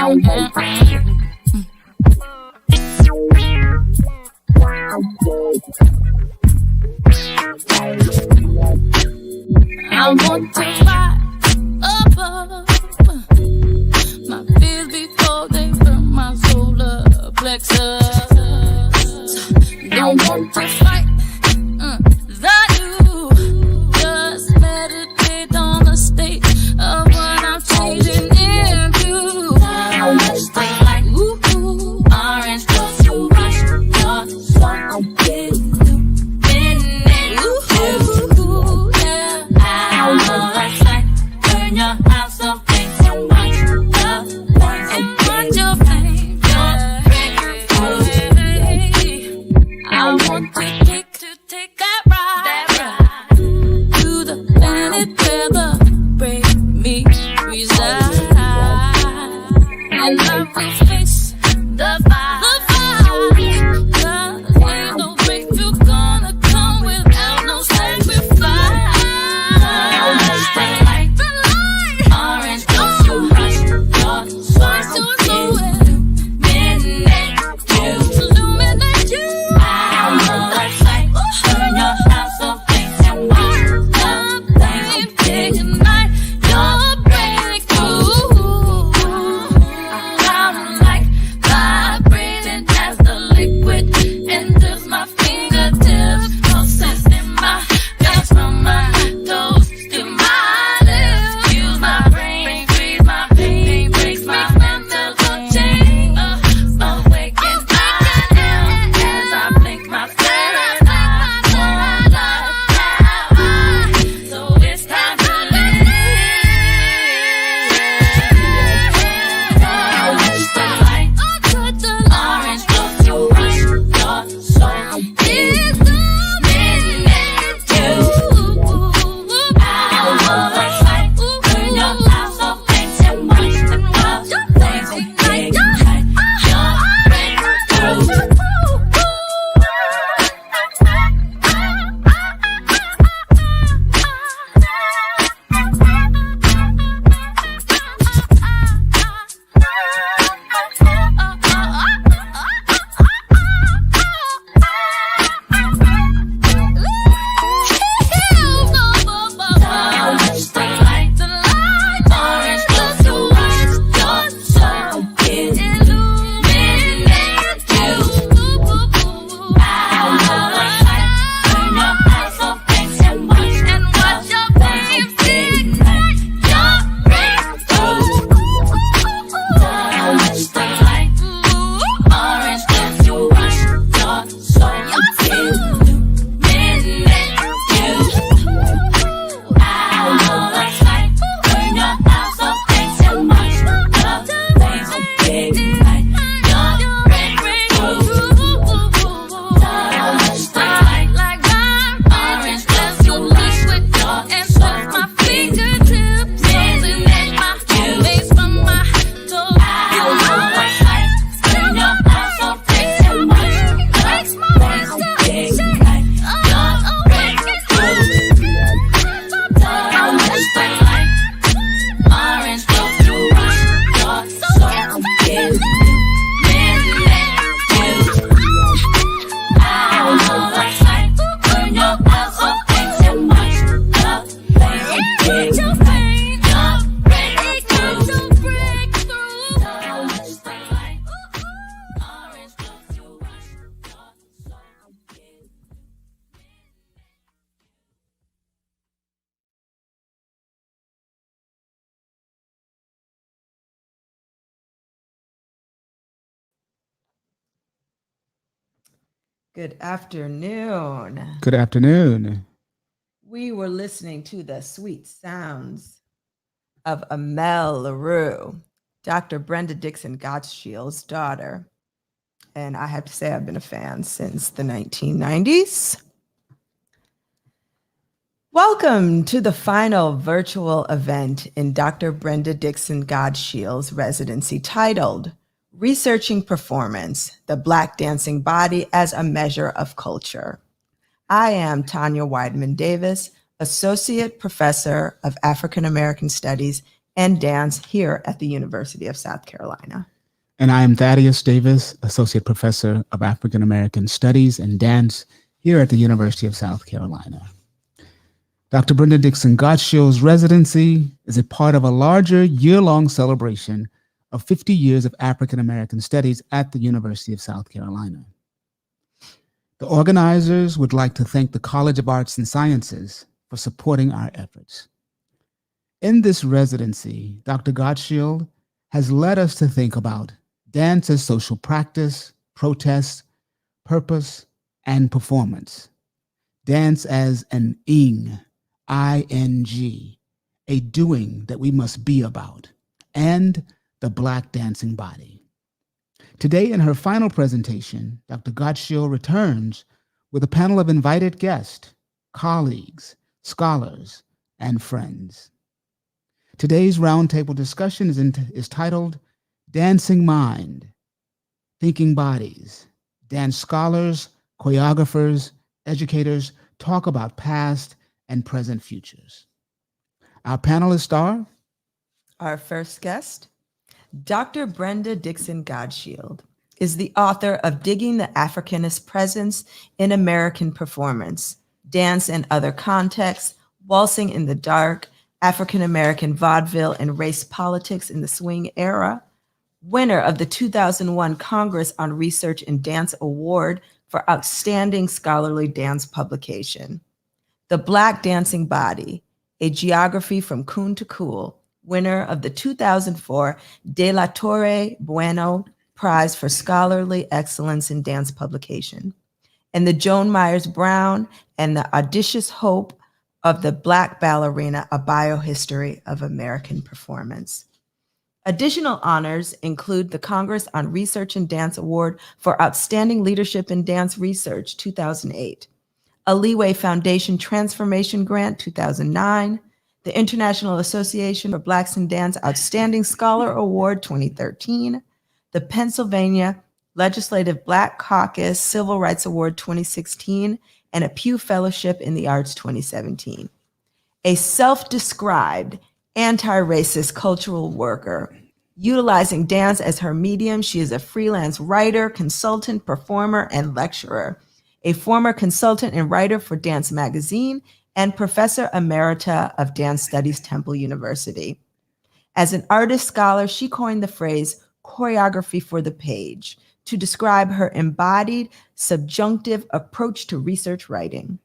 I want to fly above my fears before they burn my solar plexus. Don't want to fight the you. Just meditate on the state of what I'm changing into. Just like orange plus you rush your soul. Turn your house up, face and watch the lights and burn your flame. I want to take that ride to the planet where the brave me reside, and I will face the fire. Cause ain't no breakthrough gonna come without no sacrifice. Good afternoon. Good afternoon. We were listening to the sweet sounds of Amel LaRue, Dr. Brenda Dixon Gottschild's daughter. And I have to say, I've been a fan since the 1990s. Welcome to the final virtual event in Dr. Brenda Dixon Gottschild's residency titled Researching Performance, the Black Dancing Body as a Measure of Culture. I am Tanya Wideman-Davis, Associate Professor of African American Studies and dance here at the University of South Carolina. And I am Thaddeus Davis, Associate Professor of African American Studies and Dance here at the University of South Carolina. Dr. Brenda Dixon Gottschild's residency is a part of a larger year-long celebration of 50 years of African American Studies at the University of South Carolina. The organizers would like to thank the College of Arts and Sciences for supporting our efforts. In this residency, Dr. Gottschild has led us to think about dance as social practice, protest, purpose, and performance. Dance as an ing, I-N-G, a doing that we must be about, and the Black dancing body. Today, in her final presentation, Dr. Gottschild returns with a panel of invited guests, colleagues, scholars, and friends. Today's roundtable discussion is titled Dancing Mind, Thinking Bodies. Dance scholars, choreographers, educators talk about past and present futures. Our panelists are our first guest, Dr. Brenda Dixon Gottschild, is the author of Digging the Africanist Presence in American Performance, Dance and Other Contexts, Waltzing in the Dark, African American Vaudeville and Race Politics in the Swing Era, winner of the 2001 Congress on Research in Dance Award for Outstanding Scholarly Dance Publication. The Black Dancing Body, a Geography from Coon to Cool, winner of the 2004 De La Torre Bueno Prize for Scholarly Excellence in Dance Publication, and the Joan Myers Brown and the Audacious Hope of the Black Ballerina, A Biohistory of American Performance. Additional honors include the Congress on Research in Dance Award for Outstanding Leadership in Dance Research, 2008, a Leeway Foundation Transformation Grant, 2009, the International Association for Blacks in Dance Outstanding Scholar Award, 2013, the Pennsylvania Legislative Black Caucus Civil Rights Award, 2016, and a Pew Fellowship in the Arts, 2017. A self-described anti-racist cultural worker, utilizing dance as her medium, she is a freelance writer, consultant, performer, and lecturer, a former consultant and writer for Dance Magazine, and Professor Emerita of Dance Studies, Temple University. As an artist scholar, she coined the phrase choreography for the page to describe her embodied, subjunctive approach to research writing.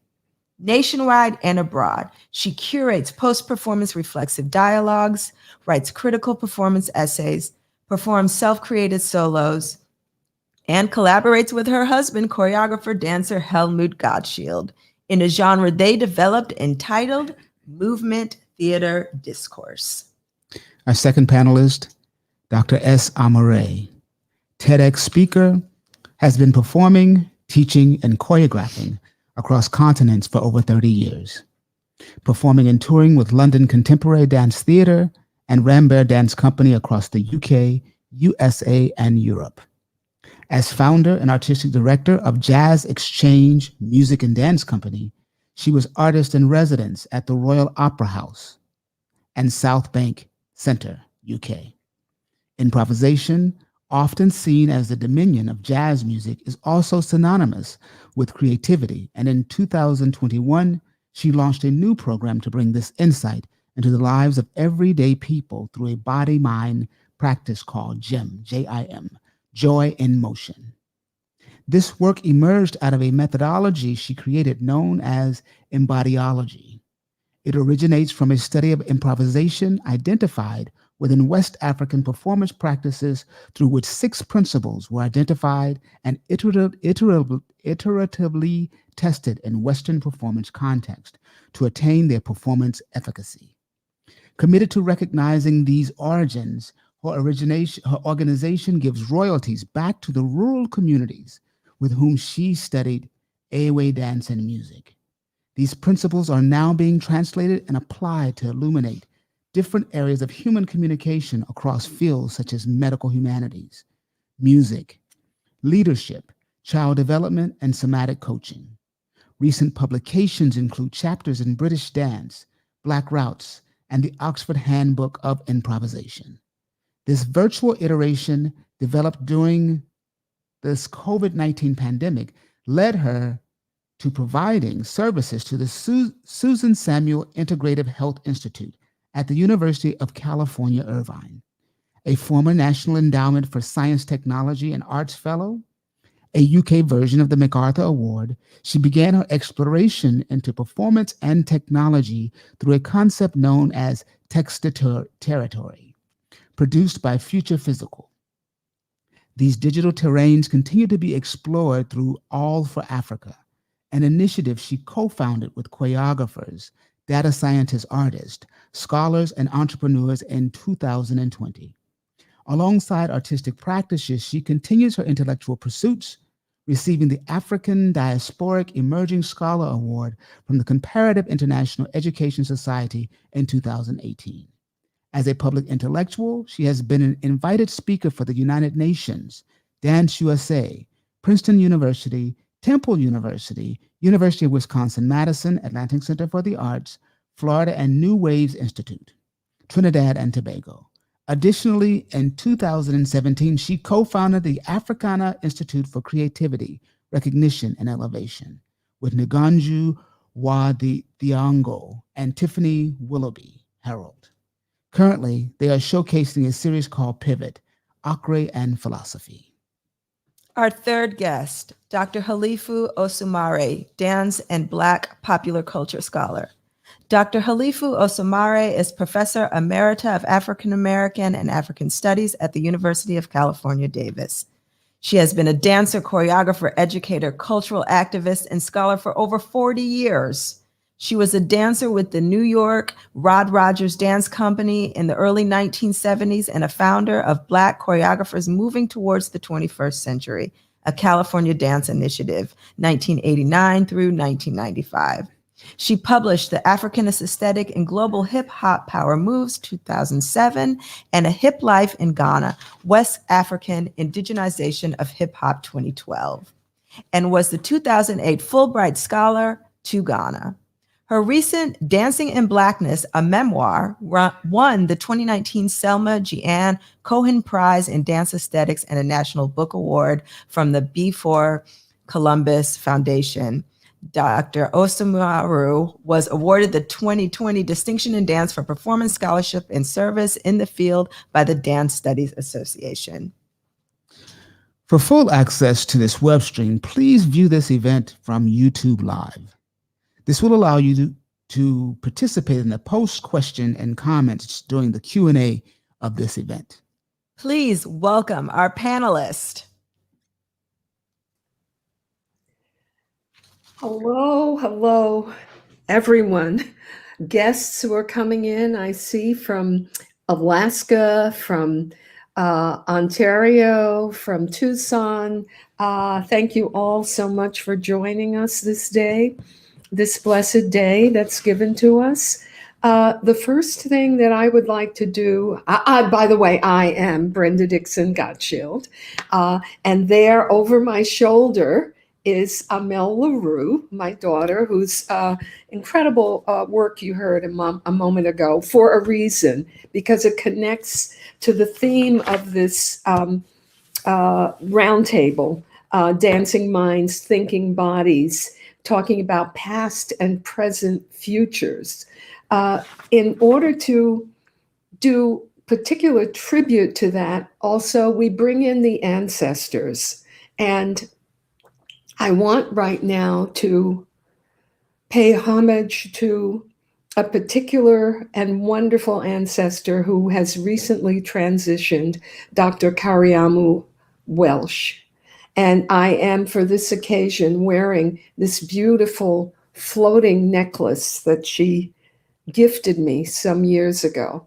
Nationwide and abroad, she curates post-performance reflexive dialogues, writes critical performance essays, performs self-created solos, and collaborates with her husband, choreographer, dancer Helmut Gottschild, in a genre they developed entitled Movement Theater Discourse. our second panelist, Dr. Osumare, TEDx speaker, has been performing, teaching, and choreographing across continents for over 30 years, performing and touring with London Contemporary Dance Theatre and Rambert Dance Company across the UK, USA, and Europe. As founder and artistic director of Jazz Exchange Music and Dance Company, she was artist in residence at the Royal Opera House and South Bank Centre, UK. Improvisation, often seen as the dominion of jazz music, is also synonymous with creativity, and in 2021, she launched a new program to bring this insight into the lives of everyday people through a body-mind practice called JIM, J-I-M, Joy in Motion. This work emerged out of a methodology she created known as embodiology. It originates from a study of improvisation identified within West African performance practices through which 6 principles were identified and iteratively tested in Western performance context to attain their performance efficacy. Committed to recognizing these origins, her organization gives royalties back to the rural communities with whom she studied Ewe dance and music. These principles are now being translated and applied to illuminate different areas of human communication across fields such as medical humanities, music, leadership, child development, and somatic coaching. Recent publications include chapters in British Dance, Black Routes, and the Oxford Handbook of Improvisation. This virtual iteration, developed during this COVID-19 pandemic, led her to providing services to the Susan Samuel Integrative Health Institute at the University of California, Irvine. A former National Endowment for Science, Technology, and Arts Fellow, a UK version of the MacArthur Award, she began her exploration into performance and technology through a concept known as Text-to-Territory, produced by Future Physical. These digital terrains continue to be explored through All for Africa, an initiative she co-founded with choreographers, data scientists, artists, scholars, and entrepreneurs in 2020. Alongside artistic practices, she continues her intellectual pursuits, receiving the African Diasporic Emerging Scholar Award from the Comparative International Education Society in 2018. As a public intellectual, she has been an invited speaker for the United Nations, Dance USA, Princeton University, Temple University, University of Wisconsin-Madison, Atlantic Center for the Arts, Florida and New Waves Institute, Trinidad and Tobago. Additionally, in 2017, she co-founded the Africana Institute for Creativity, Recognition, and Elevation with Nganju Wa-Thiongo and Tiffany Willoughby Harold. Currently, they are showcasing a series called Pivot, Acre and Philosophy. Our third guest, Dr. Halifu Osumare, dance and Black popular culture scholar. Dr. Halifu Osumare is Professor Emerita of African American and African Studies at the University of California, Davis. She has been a dancer, choreographer, educator, cultural activist, and scholar for over 40 years. She was a dancer with the New York Rod Rogers Dance Company in the early 1970s and a founder of Black Choreographers Moving Towards the 21st Century, a California dance initiative, 1989 through 1995. She published The Africanist Aesthetic and Global Hip Hop Power Moves, 2007, and A Hip Life in Ghana, West African Indigenization of Hip Hop, 2012, and was the 2008 Fulbright Scholar to Ghana. Her recent Dancing in Blackness, a memoir, won the 2019 Selma Jeanne Cohen Prize in Dance Aesthetics and a National Book Award from the B4 Columbus Foundation. Dr. Osumare was awarded the 2020 Distinction in Dance for Performance Scholarship and Service in the Field by the Dance Studies Association. For full access to this web stream, please view this event from YouTube Live. This will allow you to participate in the post question and comments during the Q&A of this event. Please welcome our panelist. Hello, everyone. Guests who are coming in, I see from Alaska, from Ontario, from Tucson. Thank you all so much for joining us this day, this blessed day that's given to us. The first thing that I would like to do, by the way, I am Brenda Dixon Gottschild, and there over my shoulder is Amel LaRue, my daughter, whose incredible work you heard a moment ago for a reason, because it connects to the theme of this roundtable, Dancing Minds, Thinking Bodies, talking about past and present futures. In order to do particular tribute to that, also we bring in the ancestors. And I want right now to pay homage to a particular and wonderful ancestor who has recently transitioned, Dr. Kariamu Welsh. And I am, for this occasion, wearing this beautiful floating necklace that she gifted me some years ago.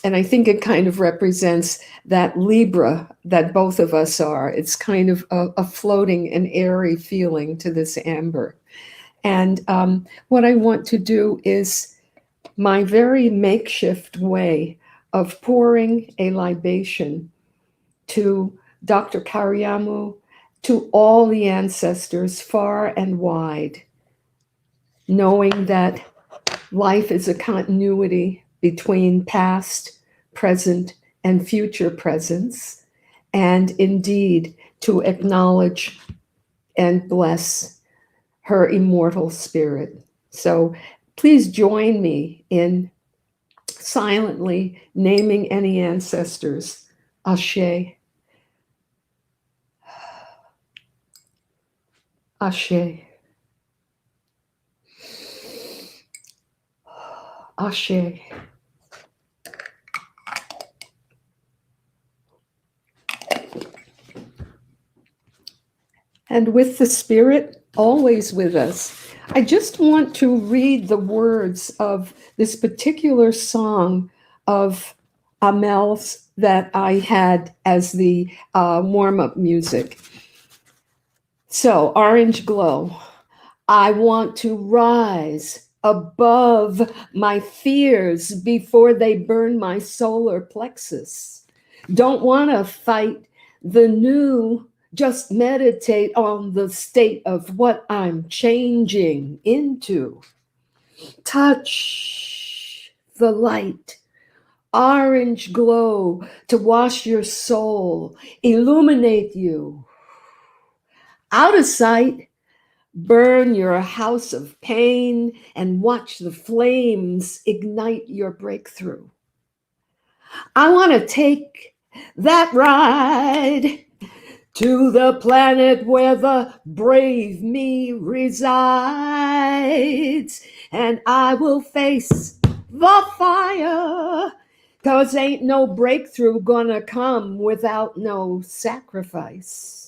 And I think it kind of represents that Libra that both of us are. It's kind of a floating and airy feeling to this amber. And what I want to do is my very makeshift way of pouring a libation to Dr. Kariamu, to all the ancestors far and wide, knowing that life is a continuity between past, present, and future presence, and indeed to acknowledge and bless her immortal spirit. So please join me in silently naming any ancestors. Ashe. Ashe. Ashe. And with the spirit always with us, I just want to read the words of this particular song of Amel's that I had as the warm-up music. So, Orange Glow. I want to rise above my fears before they burn my solar plexus. Don't want to fight the new, just meditate on the state of what I'm changing into. Touch the light, orange glow to wash your soul, illuminate you. Out of sight, burn your house of pain and watch the flames ignite your breakthrough. I want to take that ride to the planet where the brave me resides, and I will face the fire, 'cause ain't no breakthrough gonna come without no sacrifice.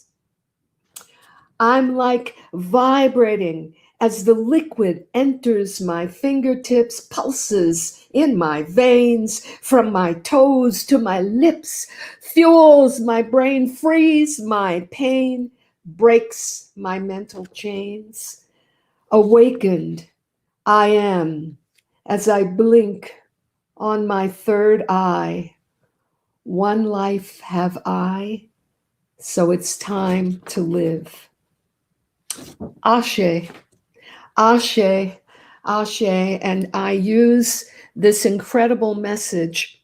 I'm like vibrating as the liquid enters my fingertips, pulses in my veins, from my toes to my lips, fuels my brain, frees my pain, breaks my mental chains. Awakened I am as I blink on my third eye. One life have I, so it's time to live. Ashe, Ashe, Ashe, and I use this incredible message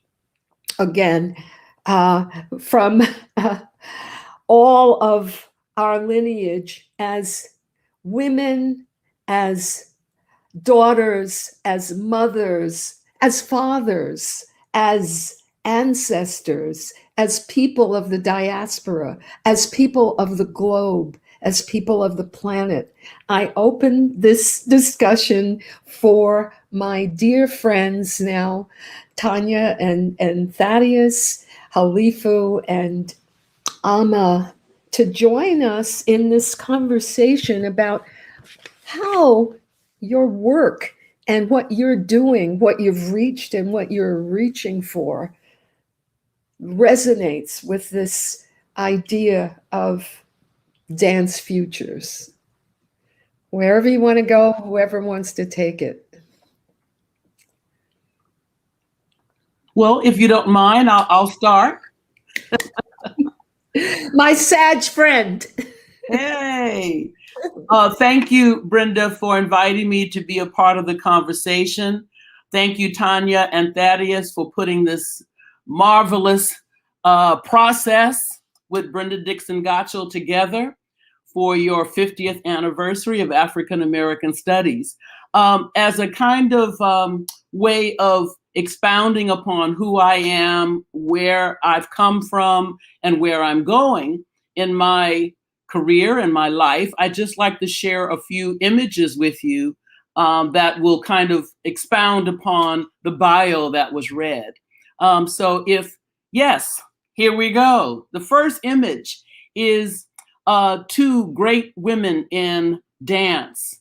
again from all of our lineage as women, as daughters, as mothers, as fathers, as ancestors, as people of the diaspora, as people of the globe, as people of the planet. I open this discussion for my dear friends now, Tanya and Thaddeus, Halifu, and Amma, to join us in this conversation about how your work and what you're doing, what you've reached and what you're reaching for, resonates with this idea of dance futures. Wherever you want to go, whoever wants to take it. Well, if you don't mind, I'll start. My Sag friend. Hey, thank you, Brenda, for inviting me to be a part of the conversation. Thank you, Tanya and Thaddeus, for putting this marvelous process with Brenda Dixon Gottschild together for your 50th anniversary of African American Studies. As a kind of way of expounding upon who I am, where I've come from, and where I'm going in my career and my life, I'd just like to share a few images with you that will kind of expound upon the bio that was read. Yes, here we go. The first image is two great women in dance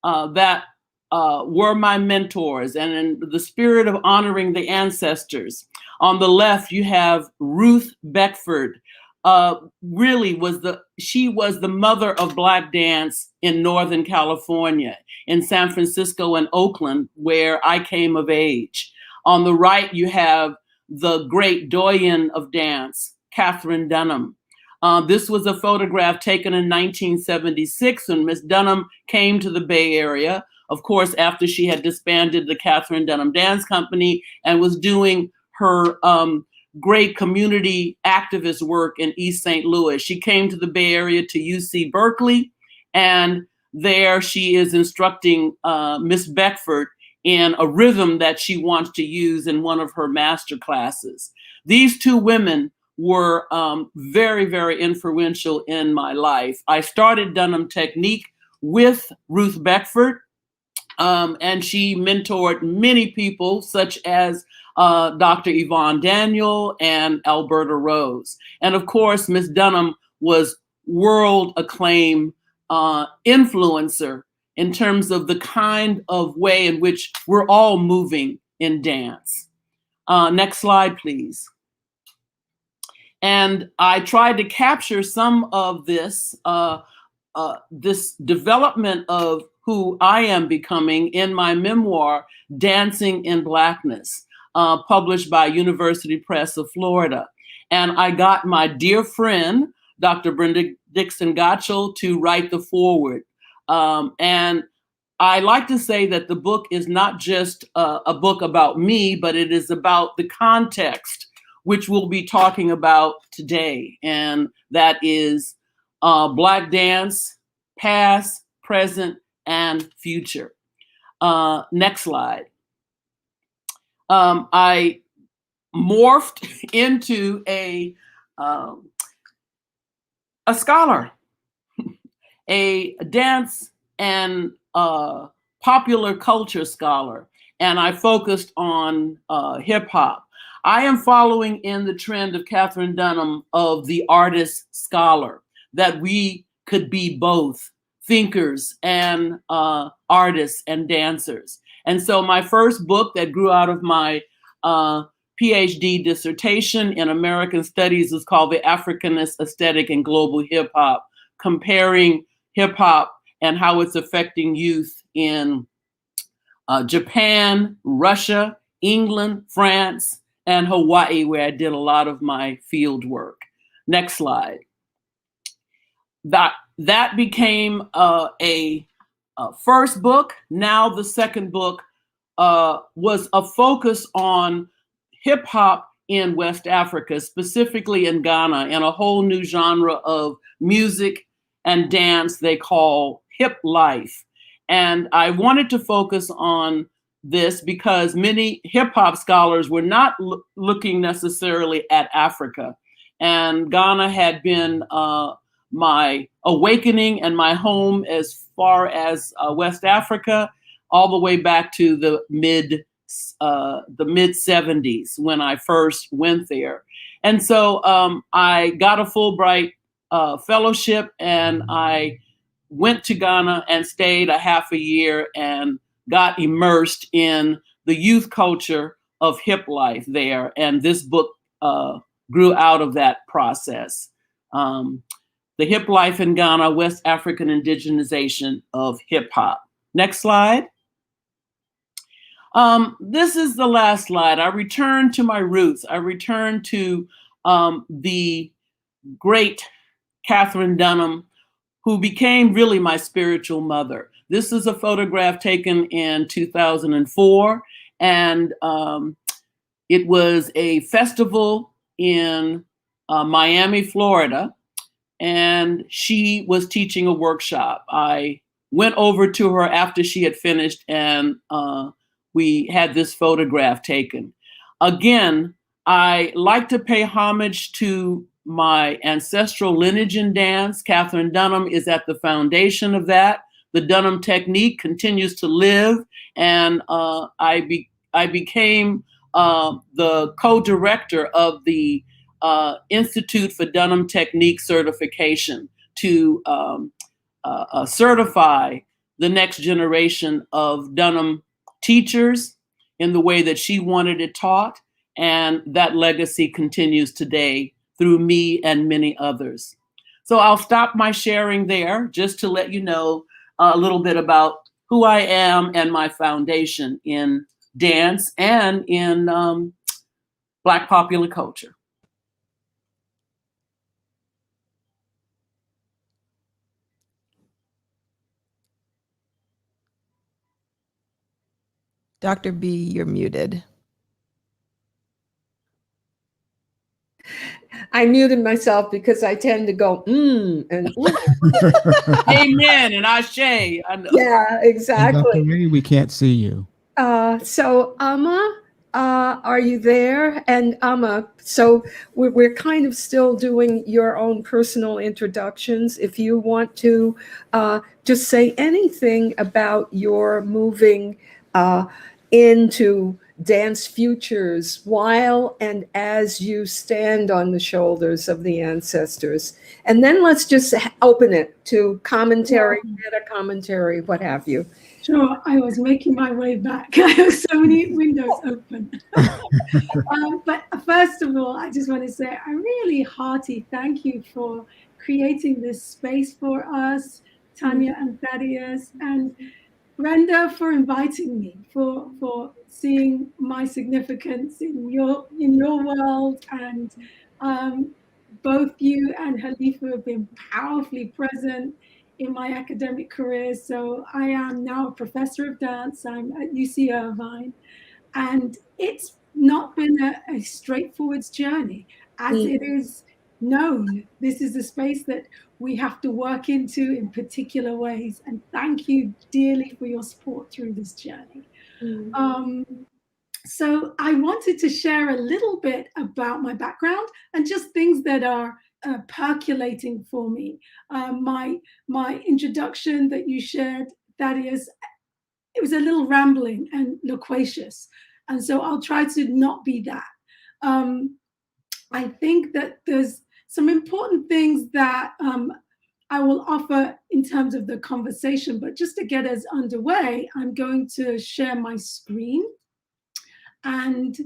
that were my mentors, and in the spirit of honoring the ancestors. On the left, you have Ruth Beckford. She was the mother of Black dance in Northern California, in San Francisco and Oakland, where I came of age. On the right, you have the great doyen of dance, Katherine Dunham. This was a photograph taken in 1976 when Miss Dunham came to the Bay Area of course, after she had disbanded the Katherine Dunham Dance Company and was doing her great community activist work in East St. Louis. She came to the Bay Area to UC Berkeley, and there she is instructing Miss Beckford in a rhythm that she wants to use in one of her master classes. These two women were very, very influential in my life. I started Dunham Technique with Ruth Beckford, and she mentored many people, such as Dr. Yvonne Daniel and Alberta Rose. And of course, Miss Dunham was world acclaimed influencer in terms of the kind of way in which we're all moving in dance. Next slide, please. And I tried to capture some of this, this development of who I am becoming in my memoir, Dancing in Blackness, published by University Press of Florida. And I got my dear friend, Dr. Brenda Dixon Gottschild, to write the foreword. And I like to say that the book is not just a book about me, but it is about the context which we'll be talking about today. And that is Black dance, past, present, and future. Next slide. I morphed into a scholar, a dance and popular culture scholar, and I focused on hip hop. I am following in the trend of Katherine Dunham of the artist scholar, that we could be both thinkers and artists and dancers. And so my first book that grew out of my PhD dissertation in American Studies is called The Africanist Aesthetic in Global Hip Hop, comparing hip hop and how it's affecting youth in Japan, Russia, England, France, and Hawaii, where I did a lot of my field work. Next slide. That became a first book. Now the second book was a focus on hip hop in West Africa, specifically in Ghana, and a whole new genre of music and dance they call hip life. And I wanted to focus on this because many hip hop scholars were not looking necessarily at Africa. And Ghana had been my awakening and my home as far as West Africa, all the way back to the mid 70s when I first went there. And so I got a Fulbright fellowship, and I went to Ghana and stayed a half a year and got immersed in the youth culture of hip life there. And this book grew out of that process. The Hip Life in Ghana, West African Indigenization of Hip Hop. Next slide. This is the last slide. I returned to my roots. I returned to the great Katherine Dunham, who became really my spiritual mother. This is a photograph taken in 2004, and it was a festival in Miami, Florida, and she was teaching a workshop. I went over to her after she had finished, and we had this photograph taken. Again, I like to pay homage to my ancestral lineage in dance. Katherine Dunham is at the foundation of that. The Dunham technique continues to live, and I became the co-director of the Institute for Dunham Technique Certification to certify the next generation of Dunham teachers in the way that she wanted it taught, and that legacy continues today through me and many others. So I'll stop my sharing there just to let you know a little bit about who I am and my foundation in dance and in Black popular culture. Dr. B, you're muted. I muted myself because I tend to go, and ooh. Amen and Ashe. I know. Yeah, And Dr. exactly. Wray, we can't see you. So Amma, are you there? And Amma, so we're kind of still doing your own personal introductions. If you want to just say anything about your moving into dance futures while and as you stand on the shoulders of the ancestors. And then let's just open it to commentary, meta commentary, what have you. Sure, I was making my way back. I have so many windows open. But first of all, I just want to say a really hearty thank you for creating this space for us, Tanya and Thaddeus, and Brenda for inviting me, for seeing my significance in your world, and both you and Halifu have been powerfully present in my academic career. So I am now a professor of dance. I'm at UC Irvine, and it's not been a straightforward journey, as it is known. This is a space that we have to work into in particular ways. And thank you dearly for your support through this journey. So I wanted to share a little bit about my background and just things that are percolating for me. My introduction that you shared, Thaddeus, it was a little rambling and loquacious. And so I'll try to not be that. I think that there's some important things that I will offer in terms of the conversation, but just to get us underway, I'm going to share my screen and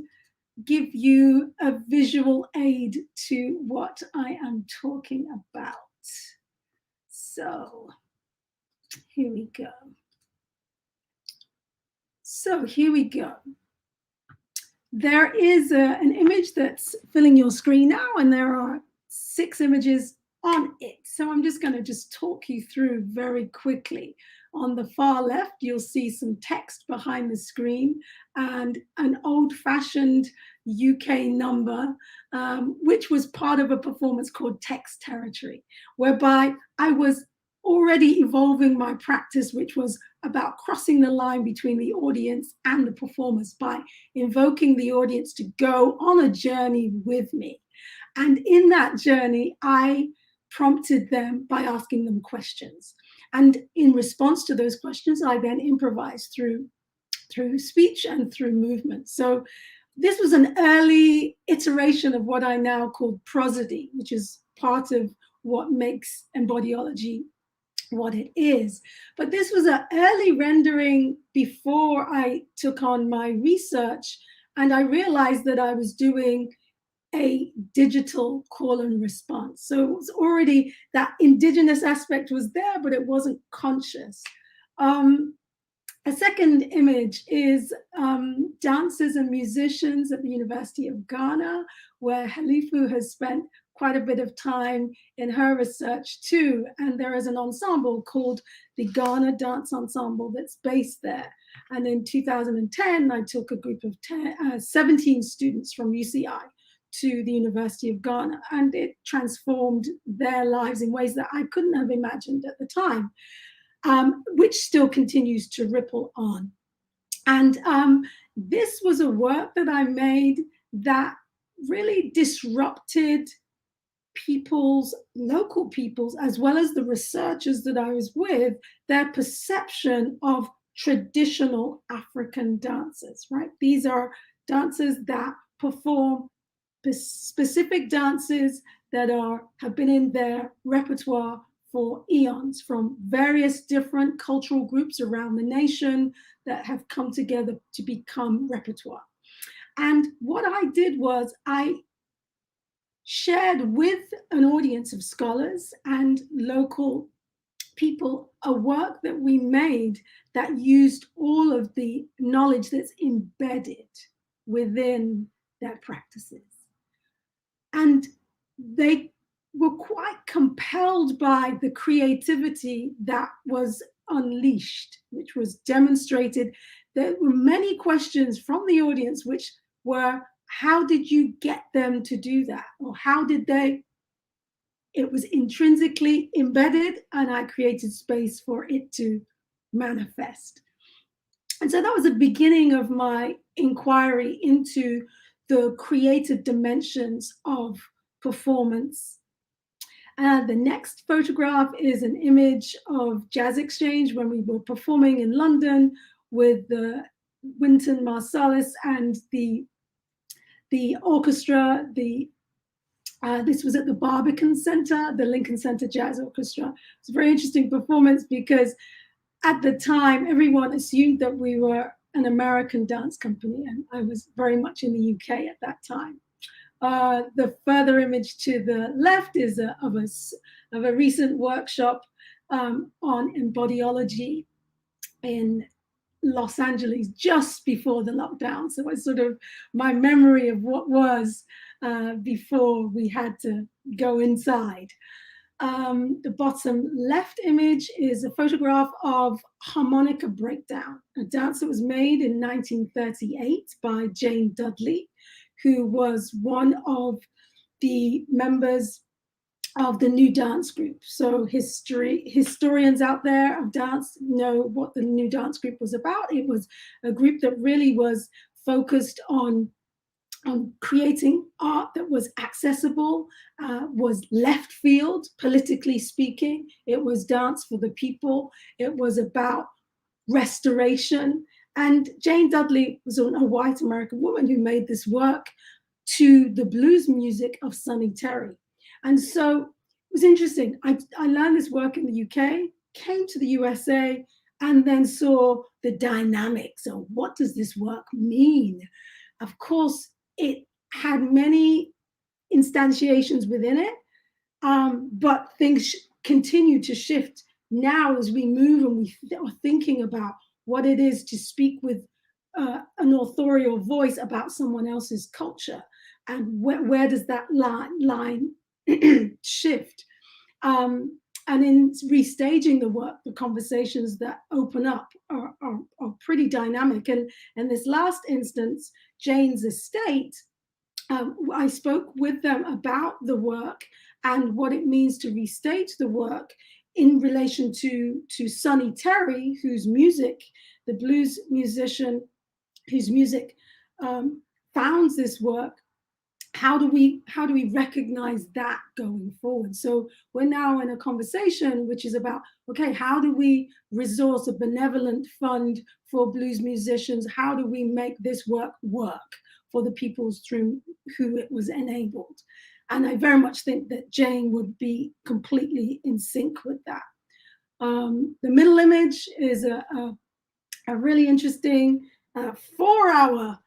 give you a visual aid to what I am talking about. So here we go. So here we go. There is an image that's filling your screen now, and there are 6 images on it. So I'm just going to just talk you through very quickly. On the far left, you'll see some text behind the screen and an old-fashioned UK number, which was part of a performance called Text Territory, whereby I was already evolving my practice, which was about crossing the line between the audience and the performers by invoking the audience to go on a journey with me. And in that journey, I prompted them by asking them questions. And in response to those questions, I then improvised through speech and through movement. So this was an early iteration of what I now call prosody, which is part of what makes embodiology what it is. But this was an early rendering before I took on my research, and I realized that I was doing a digital call and response. So it was already, that indigenous aspect was there, but it wasn't conscious. A second image is dancers and musicians at the University of Ghana, where Halifu has spent quite a bit of time in her research too. And there is an ensemble called the Ghana Dance Ensemble that's based there. And in 2010, I took a group of 17 students from UCI to the University of Ghana, and it transformed their lives in ways that I couldn't have imagined at the time, which still continues to ripple on. And this was a work that I made that really disrupted local people's, as well as the researchers that I was with, their perception of traditional African dances, right? These are dancers that perform specific dances that have been in their repertoire for eons, from various different cultural groups around the nation that have come together to become repertoire. And what I did was I shared with an audience of scholars and local people a work that we made that used all of the knowledge that's embedded within their practices. And they were quite compelled by the creativity that was unleashed, which was demonstrated. there were many questions from the audience, which were, how did you get them to do that? Or how did they? It was intrinsically embedded, and I created space for it to manifest. And so that was the beginning of my inquiry into the creative dimensions of performance. The next photograph is an image of Jazz Exchange when we were performing in London with the Wynton Marsalis and the orchestra. This was at the Barbican Center, the Lincoln Center Jazz Orchestra. It's a very interesting performance because at the time, everyone assumed that we were an American dance company, and I was very much in the UK at that time. The further image to the left is of a recent workshop on embodiology in Los Angeles just before the lockdown. So it's sort of my memory of what was before we had to go inside. The bottom left image is a photograph of Harmonica Breakdown, a dance that was made in 1938 by Jane Dudley, who was one of the members of the New Dance Group. So historians out there of dance know what the New Dance Group was about. It was a group that really was focused on creating art that was accessible, was left field, politically speaking. It was dance for the people. It was about restoration. And Jane Dudley was a white American woman who made this work to the blues music of Sonny Terry. And so it was interesting. I learned this work in the UK, came to the USA, and then saw the dynamics of what does this work mean? Of course, it had many instantiations within it, but things continue to shift now as we move and we are thinking about what it is to speak with an authorial voice about someone else's culture, and where does that line shift. And in restaging the work, the conversations that open up are pretty dynamic. And in this last instance, Jane's estate, I spoke with them about the work and what it means to restage the work in relation to Sonny Terry, whose music, the blues musician whose music founds this work. How do we recognize that going forward? So we're now in a conversation which is about, okay, how do we resource a benevolent fund for blues musicians? How do we make this work for the peoples through who it was enabled? And I very much think that Jane would be completely in sync with that. The middle image is a really interesting 4-hour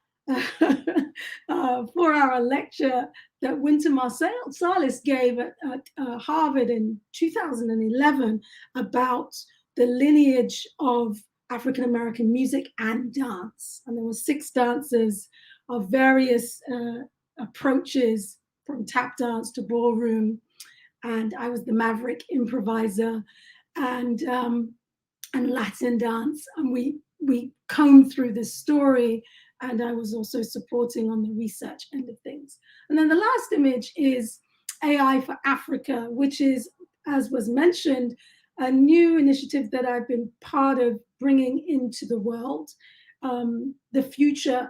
4-hour lecture that Wynton Marsalis gave at Harvard in 2011 about the lineage of African American music and dance. And there were 6 dancers of various approaches, from tap dance to ballroom, and I was the maverick improviser, and Latin dance, and we combed through this story. And I was also supporting on the research end of things. And then the last image is AI for Africa, which is, as was mentioned, a new initiative that I've been part of bringing into the world. The future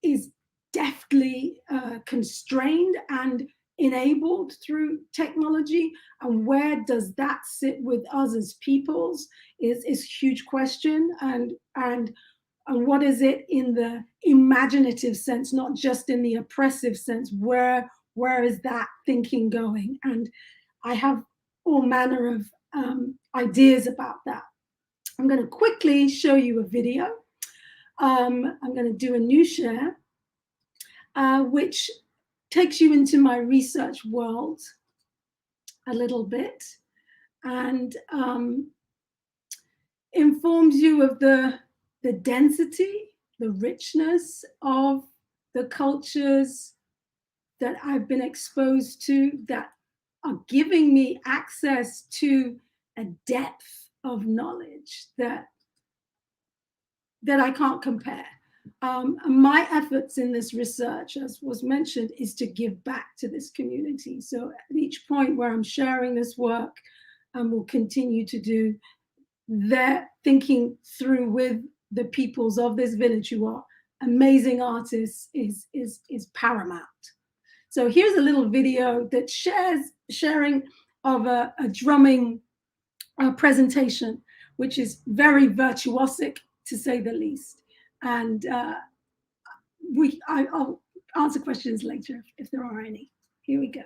is deftly constrained and enabled through technology. And where does that sit with us as peoples is a huge question. And what is it in the imaginative sense, not just in the oppressive sense? Where is that thinking going? And I have all manner of ideas about that. I'm going to quickly show you a video. I'm going to do a new share, which takes you into my research world a little bit and informs you of the density, the richness of the cultures that I've been exposed to, that are giving me access to a depth of knowledge that that I can't compare. My efforts in this research, as was mentioned, is to give back to this community. So at each point where I'm sharing this work, and will continue to do, they're thinking through with the peoples of this village who are amazing artists is paramount. So here's a little video that sharing of a drumming presentation, which is very virtuosic to say the least. And I'll answer questions later if there are any. Here we go.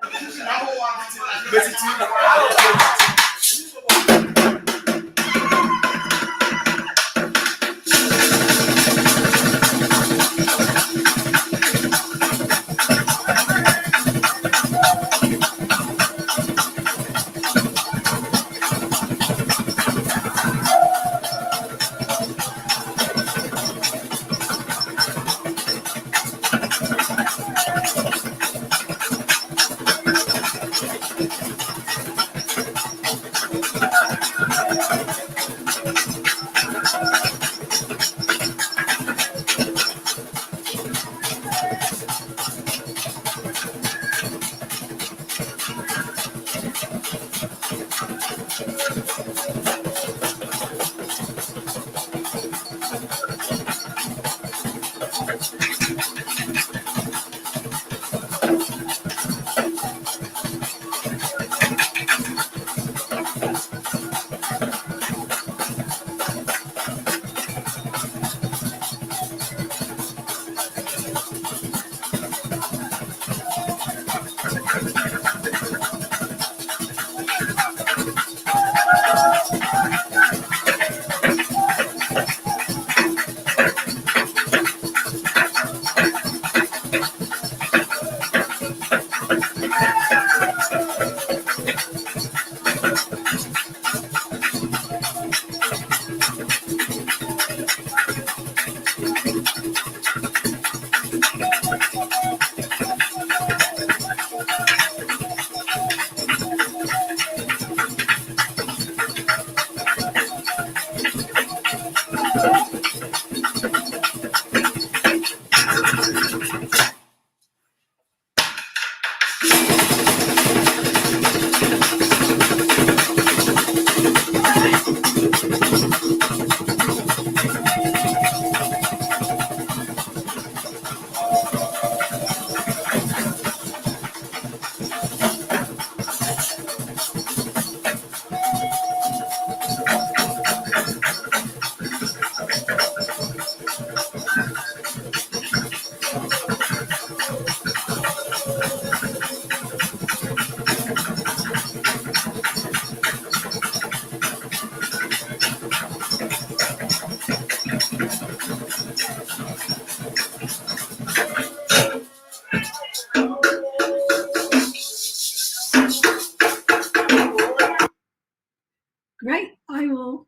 Great. I will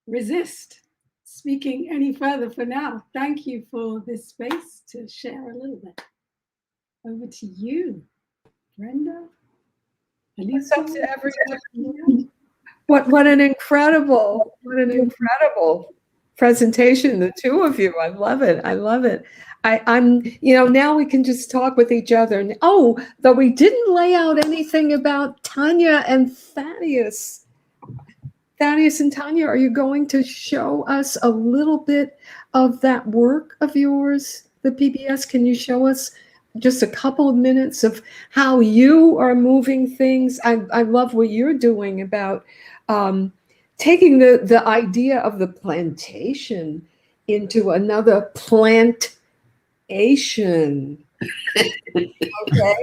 resist speaking any further for now. Thank you for this space to share a little bit. Over to you, Brenda. It's up to everyone. What an incredible presentation, the two of you. I love it. I love it. I'm, now we can just talk with each other. And though we didn't lay out anything about Tanya and Thaddeus. Thaddeus and Tanya, are you going to show us a little bit of that work of yours, the PBS? Can you show us just a couple of minutes of how you are moving things? I love what you're doing about taking the idea of the plantation into another plantation. Okay,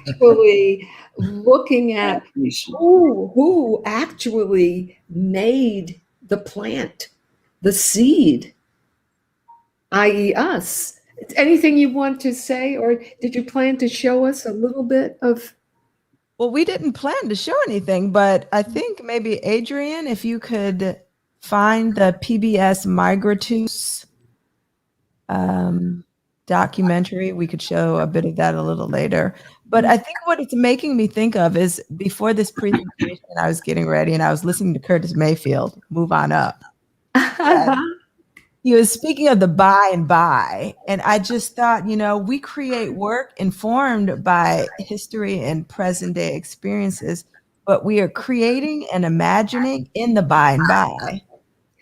actually looking at who actually made the plant, the seed, i.e. us. Anything you want to say, or did you plan to show us a little bit of? Well, we didn't plan to show anything, but I think maybe Adrian, if you could find the PBS Migratus documentary, we could show a bit of that a little later. But I think what it's making me think of is before this presentation, I was getting ready and I was listening to Curtis Mayfield, Move On Up. He was speaking of the by and by. And I just thought, we create work informed by history and present day experiences, but we are creating and imagining in the by and by.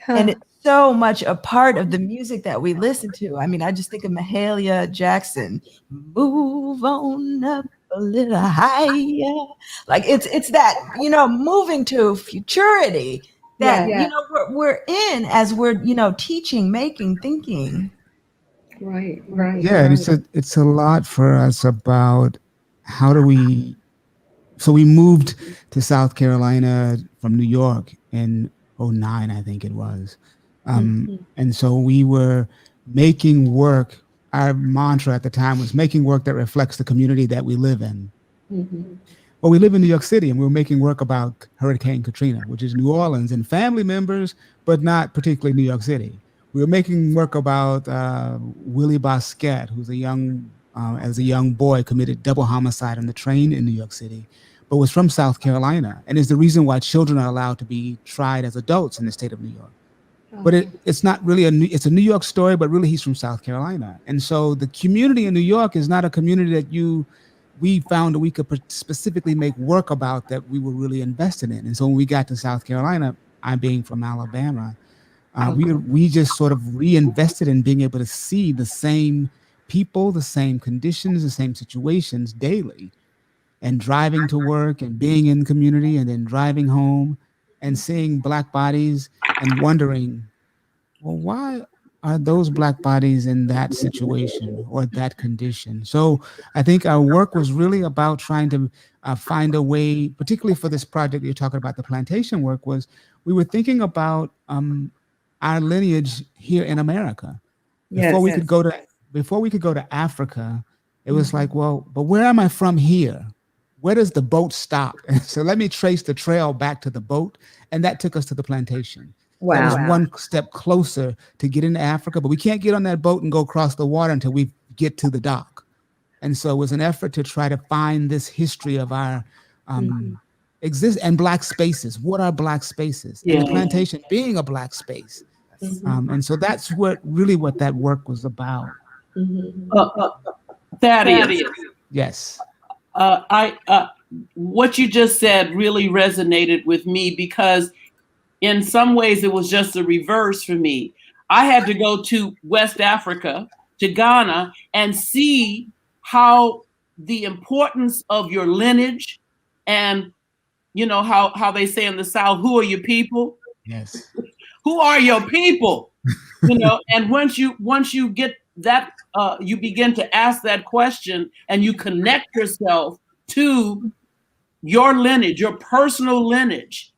And it's so much a part of the music that we listen to. I mean, I just think of Mahalia Jackson, move on up a little higher. Like it's that, moving to futurity that, Yeah. we're in as we're, teaching, making, thinking. Right. Yeah, and it's a lot for us about how do we. So we moved to South Carolina from New York in 2009, I think it was. And so we were making work. Our mantra at the time was making work that reflects the community that we live in. Well, we live in New York City, and we were making work about Hurricane Katrina, which is New Orleans and family members, but not particularly New York City. We were making work about Willie Bosquet, who's as a young boy, committed double homicide on the train in New York City, but was from South Carolina, and is the reason why children are allowed to be tried as adults in the state of New York. But it's not really it's a New York story, but really he's from South Carolina. And so the community in New York is not a community that we found that we could specifically make work about that we were really invested in. And so when we got to South Carolina, I being from Alabama, we just sort of reinvested in being able to see the same people, the same conditions, the same situations daily, and driving to work and being in community and then driving home and seeing Black bodies and wondering, well, why are those Black bodies in that situation or that condition? So I think our work was really about trying to find a way, particularly for this project you're talking about, the plantation work, was we were thinking about our lineage here in America. Before we could go to Africa, it was like, well, but where am I from here? Where does the boat stop? So let me trace the trail back to the boat. And that took us to the plantation. Wow. That was one step closer to get into Africa, but we can't get on that boat and go across the water until we get to the dock. And so it was an effort to try to find this history of our exist and Black spaces. What are Black spaces? And the plantation being a Black space. And so that's what that work was about. Thaddeus. Yes. What you just said really resonated with me, because in some ways it was just the reverse for me. I had to go to West Africa, to Ghana, and see how the importance of your lineage, and how they say in the South, who are your people? Yes. Who are your people? And once you get that, you begin to ask that question and you connect yourself to your lineage, your personal lineage.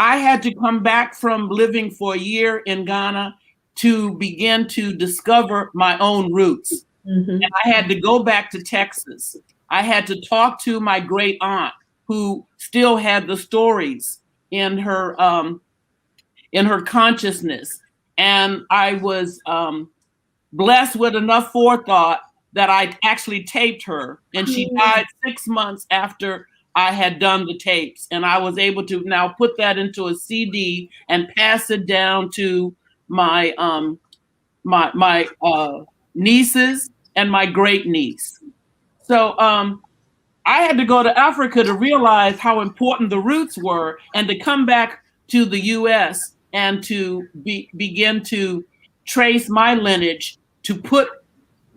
I had to come back from living for a year in Ghana to begin to discover my own roots. And I had to go back to Texas. I had to talk to my great aunt, who still had the stories in her consciousness. And I was blessed with enough forethought that I actually taped her, and she died 6 months after I had done the tapes. And I was able to now put that into a CD and pass it down to my my nieces and my great niece. So I had to go to Africa to realize how important the roots were, and to come back to the US and to begin to trace my lineage, to put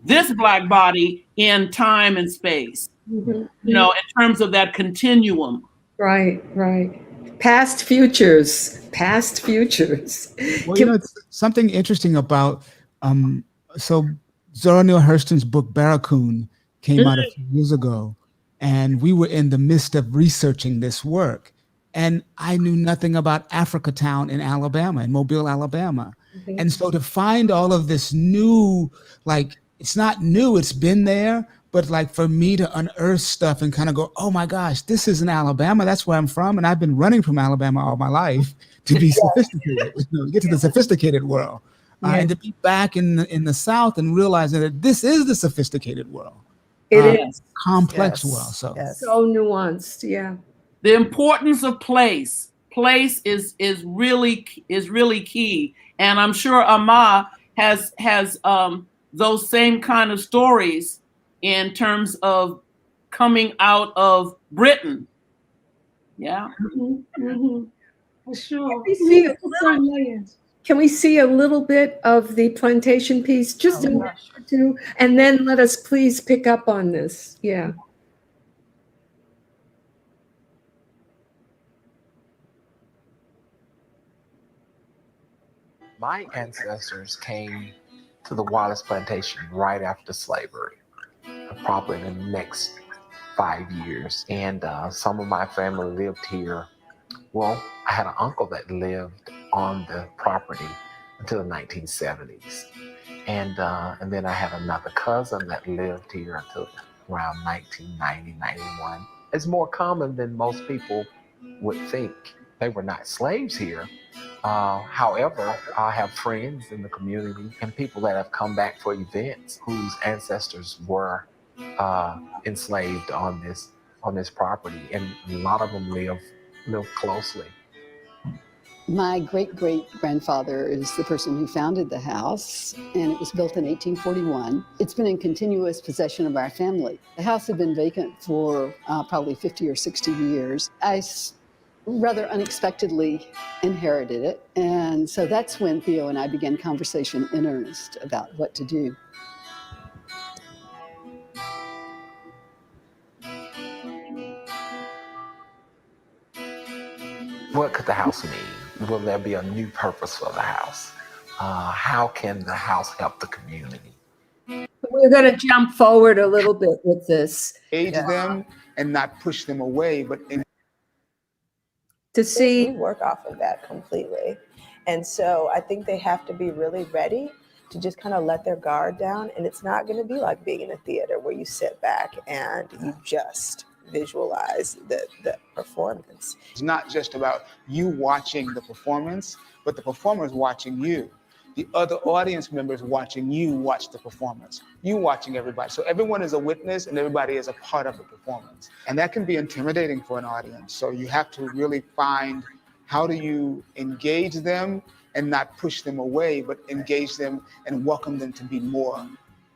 this Black body in time and space, in terms of that continuum. Right. Past futures. Well, it's something interesting about, so Zora Neale Hurston's book, Barracoon, came out a few years ago, and we were in the midst of researching this work. And I knew nothing about Africatown in Alabama, in Mobile, Alabama. And so to find all of this new, it's not new, it's been there, but for me to unearth stuff and kind of go, oh my gosh, this is in Alabama, that's where I'm from. And I've been running from Alabama all my life to be sophisticated, to get to the sophisticated world. And to be back in the South and realizing that this is the sophisticated world. It is. Complex world. So nuanced, yeah. The importance of place. Place is really key. And I'm sure Ama has those same kind of stories in terms of coming out of Britain. Yeah. For sure. we see a It's so layered. Can we see a little bit of the plantation piece, just a minute or two, and then let us please pick up on this? Yeah. My ancestors came to the Wallace Plantation right after slavery, probably in the next 5 years. And some of my family lived here. Well, I had an uncle that lived on the property until the 1970s. And then I had another cousin that lived here until around 1990, 91. It's more common than most people would think. They were not slaves here. However, I have friends in the community and people that have come back for events whose ancestors were enslaved on this property, and a lot of them live closely. My great-great-grandfather is the person who founded the house, and it was built in 1841. It's been in continuous possession of our family. The house had been vacant for probably 50 or 60 years. I rather unexpectedly inherited it, and so that's when Theo and I began conversation in earnest about what to do. What could the house mean? Will there be a new purpose for the house? How can the house help the community? We're going to jump forward a little bit with this. Engage them and not push them away, but To see, We work off of that completely. And so I think they have to be really ready to just kind of let their guard down. And it's not going to be like being in a theater where you sit back and you just visualize the performance. it's not just about you watching the performance, but the performers watching you. The other audience members watching you watch the performance. You watching everybody. So everyone is a witness and everybody is a part of the performance. And that can be intimidating for an audience. So you have to really find, how do you engage them and not push them away, but engage them and welcome them to be more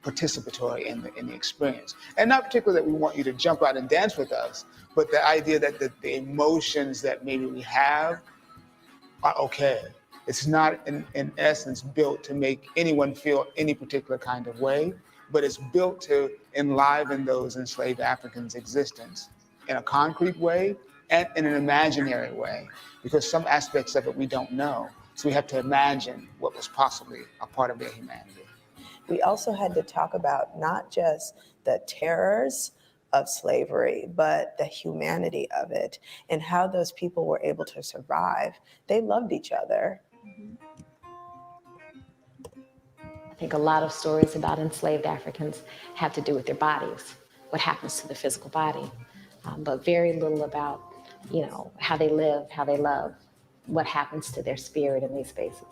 participatory in the experience. And not particularly that we want you to jump out and dance with us, but the idea that the emotions that maybe we have are okay. It's not in essence built to make anyone feel any particular kind of way, but it's built to enliven those enslaved Africans' existence in a concrete way and in an imaginary way, because some aspects of it we don't know. So we have to imagine what was possibly a part of their humanity. We also had to talk about not just the terrors of slavery, but the humanity of it and how those people were able to survive. They loved each other. I think a lot of stories about enslaved Africans have to do with their bodies, what happens to the physical body, but very little about, how they live, how they love, what happens to their spirit in these spaces.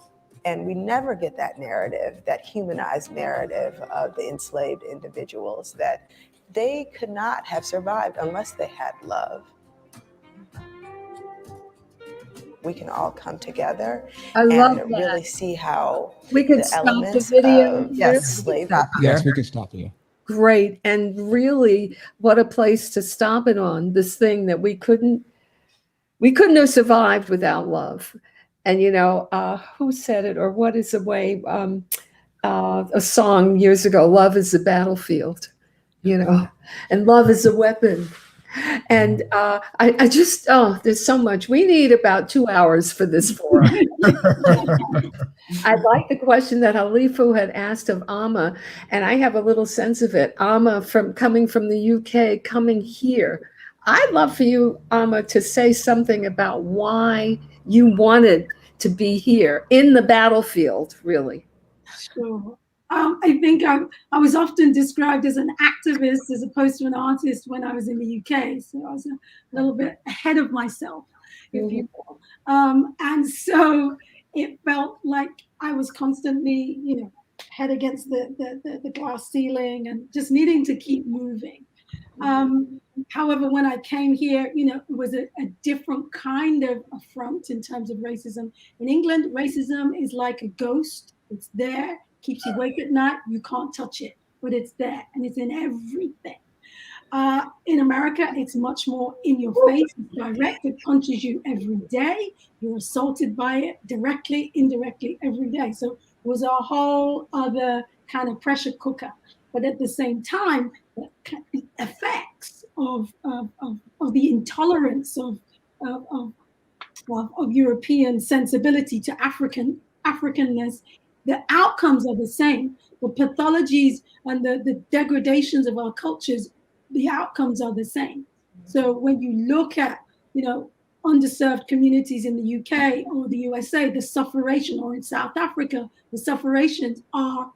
And we never get that narrative, that humanized narrative of the enslaved individuals, that they could not have survived unless they had love. We can all come together and really see how we could the stop the elements video. of slavery. Yes, we can stop here. Great. And really, what a place to stop it on, this thing that we couldn't have survived without love. And, who said it, or what is the way, a song years ago, love is a battlefield, and love is a weapon. And I just, there's so much. We need about 2 hours for this forum. I like the question that Halifu had asked of Ama, and I have a little sense of it. Ama, coming from the UK, coming here. I'd love for you, Ama, to say something about why you wanted to be here in the battlefield, really. Sure. I think I was often described as an activist as opposed to an artist when I was in the UK. So I was a little bit ahead of myself, if you will. And so it felt like I was constantly, head against the glass ceiling and just needing to keep moving. However, when I came here, it was a different kind of affront in terms of racism. In England, racism is like a ghost. It's there, keeps you awake at night. You can't touch it, but it's there and it's in everything. In America, it's much more in your face, it's direct, it punches you every day. You're assaulted by it directly, indirectly, every day. So it was a whole other kind of pressure cooker. But at the same time, the effects of the intolerance of European sensibility to Africanness, the outcomes are the same. The pathologies and the degradations of our cultures, the outcomes are the same. So when you look at, underserved communities in the UK or the USA, the sufferation, or in South Africa, the sufferations are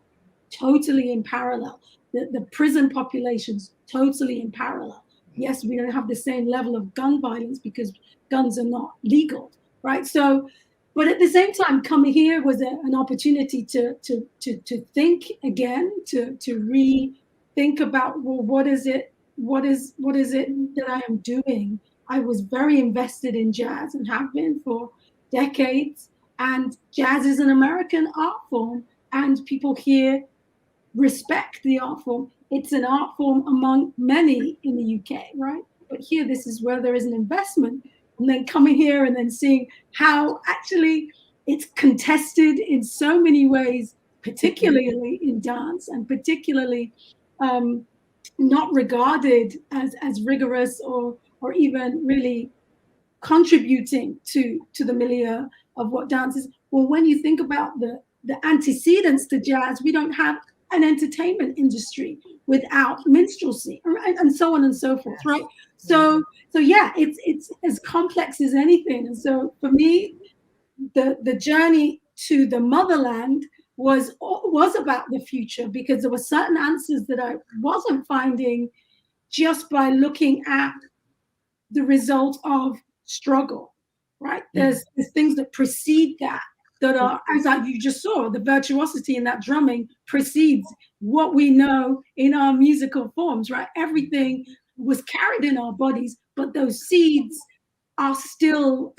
totally in parallel. The prison populations, totally in parallel. Yes, we don't have the same level of gun violence because guns are not legal, right? So, but at the same time, coming here was an opportunity to think again, to rethink about, well, what is it that I am doing? I was very invested in jazz and have been for decades. And jazz is an American art form, and people here respect the art form. It's an art form among many in the UK, right? But here, this is where there is an investment. And then coming here and then seeing how actually it's contested in so many ways, particularly in dance, and particularly not regarded as rigorous or even really contributing to the milieu of what dance is. Well, when you think about the antecedents to jazz, we don't have an entertainment industry without minstrelsy, right? And so on and so forth, right? So yeah, it's as complex as anything. And so for me, the journey to the motherland was about the future, because there were certain answers that I wasn't finding just by looking at the result of struggle, right? There's things that precede that are, as you just saw, the virtuosity in that drumming precedes what we know in our musical forms, right? Everything was carried in our bodies, but those seeds are still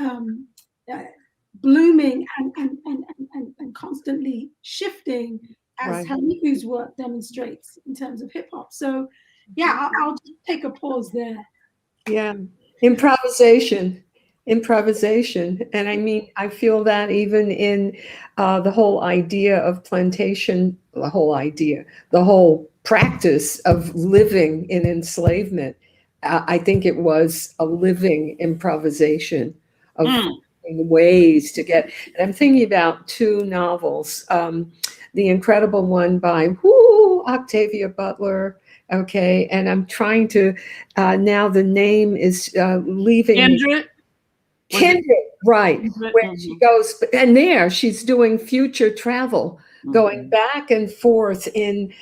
blooming and constantly shifting, as Halifu's work demonstrates in terms of hip hop. So yeah, I'll just take a pause there. Yeah, improvisation. And I mean, I feel that even in the whole idea of plantation, the whole practice of living in enslavement, I think it was a living improvisation of ways to get. And I'm thinking about two novels, the incredible one by Octavia Butler. Okay, and I'm trying to, now the name is leaving. Kindred, right, where she goes, and there she's doing future travel, going back and forth in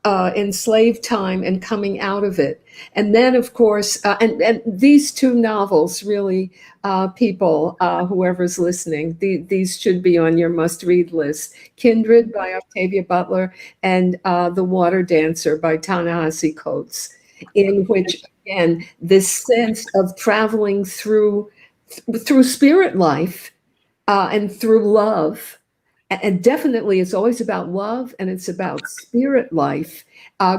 enslaved time and coming out of it. And then, of course, and these two novels really, people, whoever's listening, these should be on your must-read list. Kindred by Octavia Butler and The Water Dancer by Ta-Nehisi Coates, in which, again, this sense of traveling through spirit life and through love. And definitely it's always about love, and it's about spirit life,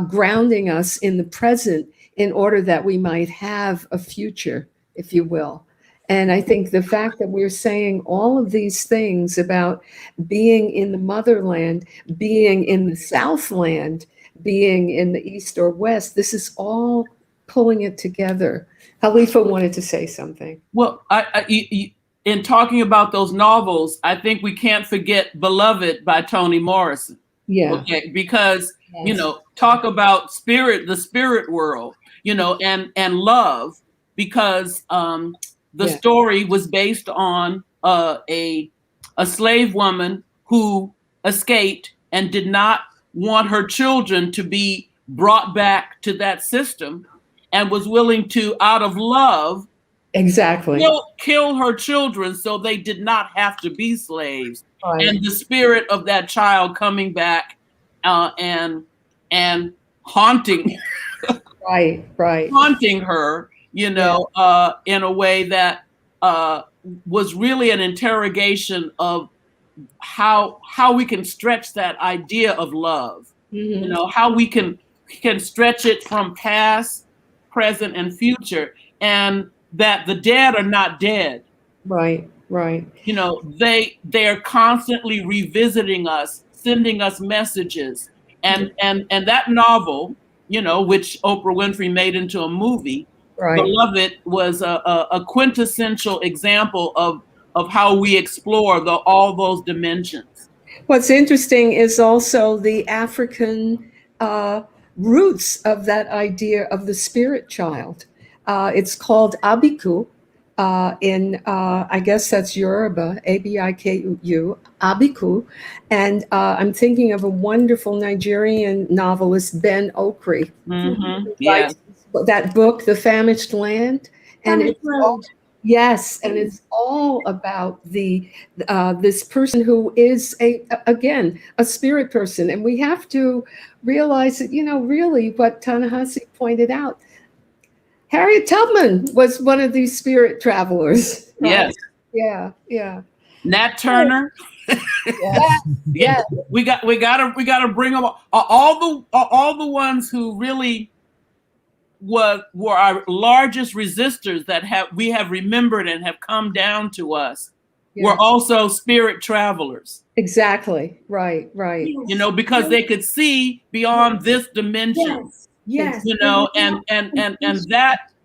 grounding us in the present in order that we might have a future, if you will. And I think the fact that we're saying all of these things about being in the motherland, being in the Southland, being in the East or West, this is all pulling it together. Halifu wanted to say something. Well, in talking about those novels, I think we can't forget Beloved by Toni Morrison. Yeah. Okay, because, talk about the spirit world, and love, because the story was based on a slave woman who escaped and did not want her children to be brought back to that system, and was willing to, out of love, kill her children so they did not have to be slaves. Right. And the spirit of that child coming back and haunting Right. haunting her, in a way that was really an interrogation of how we can stretch that idea of love, how we can stretch it from past, present, and future, and that the dead are not dead. Right. They're constantly revisiting us, sending us messages, and that novel, which Oprah Winfrey made into a movie, Right. Beloved, was a quintessential example of how we explore all those dimensions. What's interesting is also the African roots of that idea of the spirit child. It's called Abiku. I guess that's Yoruba, Abiku, Abiku. And I'm thinking of a wonderful Nigerian novelist, Ben Okri. Mm-hmm. Yeah. That book, The Famished Land. And it's all about this person who is a spirit person. And we have to realize that, really what Ta-Nehisi pointed out, Harriet Tubman was one of these spirit travelers. Right? Yes. Yeah. Nat Turner. Yeah. We gotta bring them all the ones who really were our largest resistors that we have remembered and have come down to us. Were also spirit travelers. Exactly. Right. Because they could see beyond this dimension. Yes. And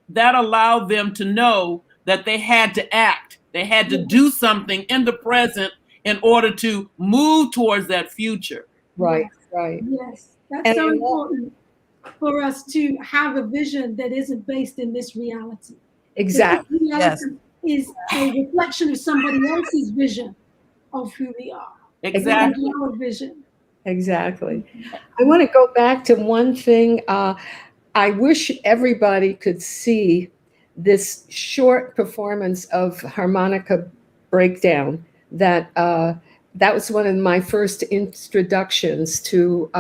that allowed them to know that they had to act. They had to do something in the present in order to move towards that future. Right. Yes, that's so important for us to have a vision that isn't based in this reality. Exactly. This reality is a reflection of somebody else's vision of who we are. Exactly. Our vision. Exactly. I want to go back to one thing. I wish everybody could see this short performance of harmonica breakdown. That was one of my first introductions to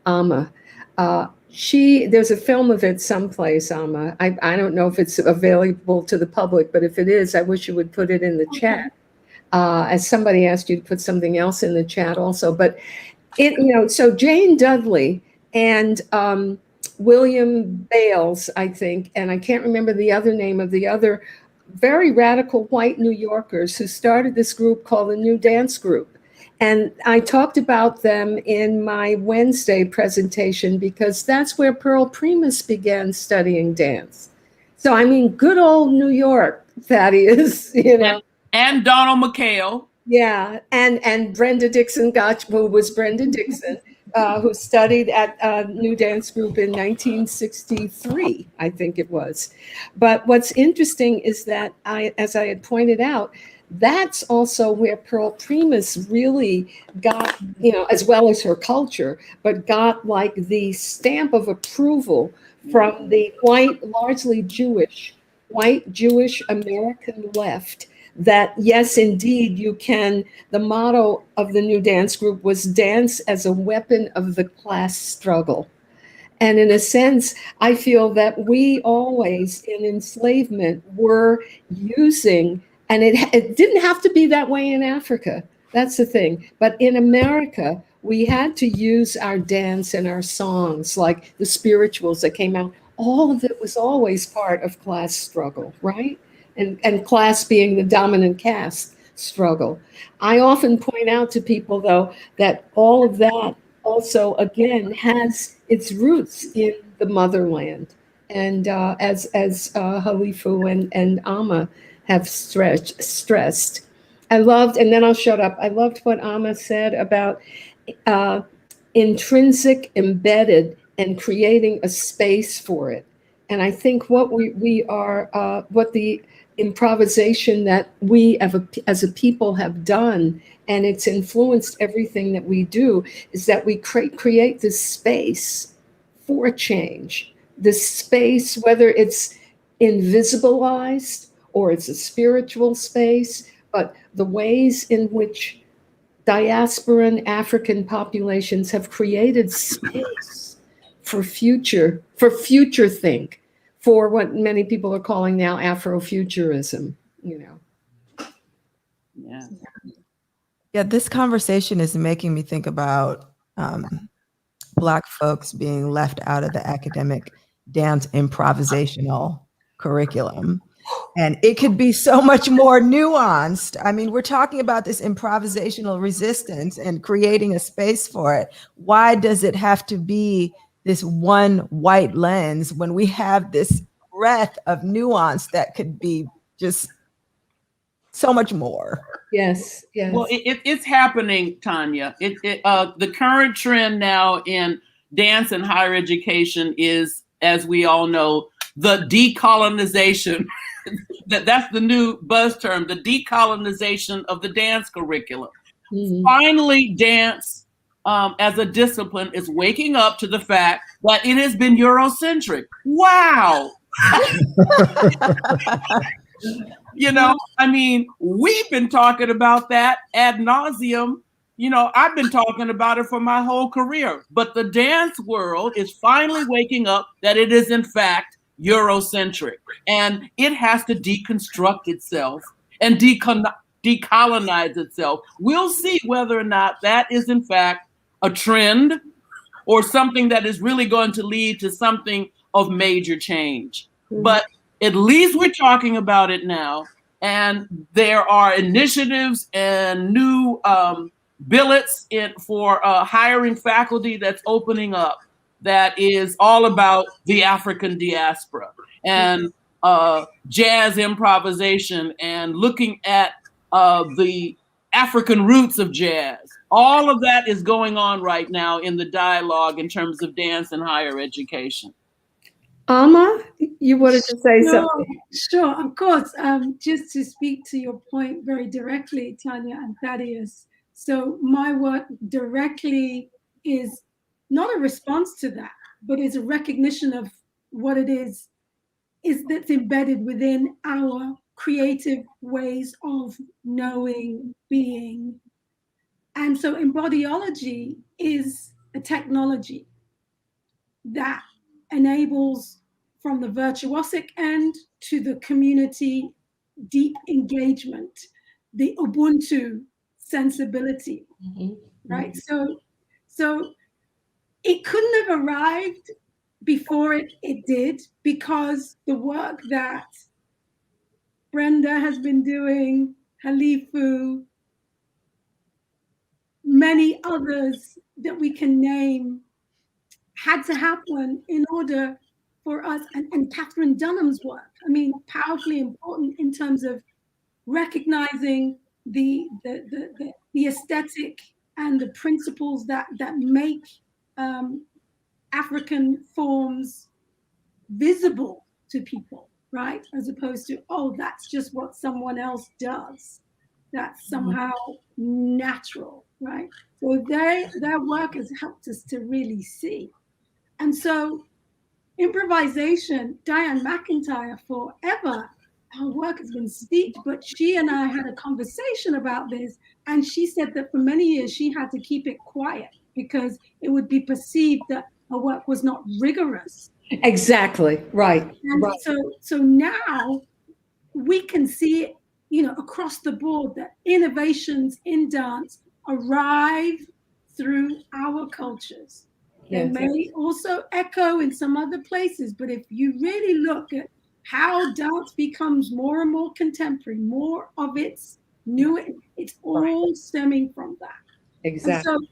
Amma. There's a film of it someplace, Amma. I don't know if it's available to the public, but if it is, I wish you would put it in the chat. As somebody asked you to put something else in the chat also, but so Jane Dudley and William Bales, I think, and I can't remember the other name of the other very radical white New Yorkers who started this group called the New Dance Group. And I talked about them in my Wednesday presentation because that's where Pearl Primus began studying dance. So, I mean, good old New York, Thaddeus, And Donald McHale. Yeah, and Brenda Dixon who was Brenda Dixon, who studied at New Dance Group in 1963, I think it was. But what's interesting is that as I had pointed out, that's also where Pearl Primus really got, as well as her culture, but got like the stamp of approval from the largely white Jewish American left. That yes, indeed, you can. The motto of the New Dance Group was dance as a weapon of the class struggle. And in a sense, I feel that we always in enslavement were using, and it didn't have to be that way in Africa. That's the thing. But in America, we had to use our dance and our songs, like the spirituals that came out. All of it was always part of class struggle, right? And class being the dominant caste struggle. I often point out to people, though, that all of that also, again, has its roots in the motherland. And as Halifu and Amma have stressed. I loved, and then I'll shut up, I loved what Amma said about intrinsic, embedded, and creating a space for it. And I think what we are, what the improvisation that we as a people have done, and it's influenced everything that we do, is that we create this space for change. This space, whether it's invisibilized or it's a spiritual space, but the ways in which diasporan African populations have created space for future think, for what many people are calling now Afrofuturism, you know. Yeah. Yeah, this conversation is making me think about Black folks being left out of the academic dance improvisational curriculum. And it could be so much more nuanced. I mean, we're talking about this improvisational resistance and creating a space for it. Why does it have to be this one white lens when we have this breadth of nuance that could be just so much more? Yes, yes. Well, it's happening, Tanya. The current trend now in dance and higher education is, as we all know, the decolonization. That's the new buzz term, the decolonization of the dance curriculum. Mhm. Finally, dance as a discipline is waking up to the fact that it has been Eurocentric. Wow. You know, I mean, we've been talking about that ad nauseum. You know, I've been talking about it for my whole career, but the dance world is finally waking up that it is in fact Eurocentric, and it has to deconstruct itself and decolonize itself. We'll see whether or not that is in fact a trend or something that is really going to lead to something of major change. Mhm. But at least we're talking about it now, and there are initiatives and new billets for hiring faculty that's opening up that is all about the African diaspora and jazz improvisation and looking at the African roots of jazz. All of that is going on right now in the dialogue in terms of dance and higher education. Ama, you wanted to say something? Sure, of course. Just to speak to your point very directly, Tanya and Thaddeus. So my work directly is not a response to that, but is a recognition of what it is that's embedded within our creative ways of knowing, being. And so embodiology is a technology that enables, from the virtuosic end to the community deep engagement, the Ubuntu sensibility, right? So it couldn't have arrived before it did, because the work that Brenda has been doing, Halifu, many others that we can name, had to happen in order for us, and Catherine Dunham's work, I mean, powerfully important in terms of recognizing the aesthetic and the principles that make African forms visible to people, right? As opposed to, oh, that's just what someone else does. That's somehow natural, right? So their work has helped us to really see. And so improvisation, Diane McIntyre, forever, her work has been steeped, but she and I had a conversation about this, and she said that for many years she had to keep it quiet because it would be perceived that her work was not rigorous. Exactly, right. And right. so now we can see it, you know, across the board, that innovations in dance arrive through our cultures. They Yes. may also echo in some other places, but if you really look at how dance becomes more and more contemporary, more of its new, it's all stemming from that. Exactly.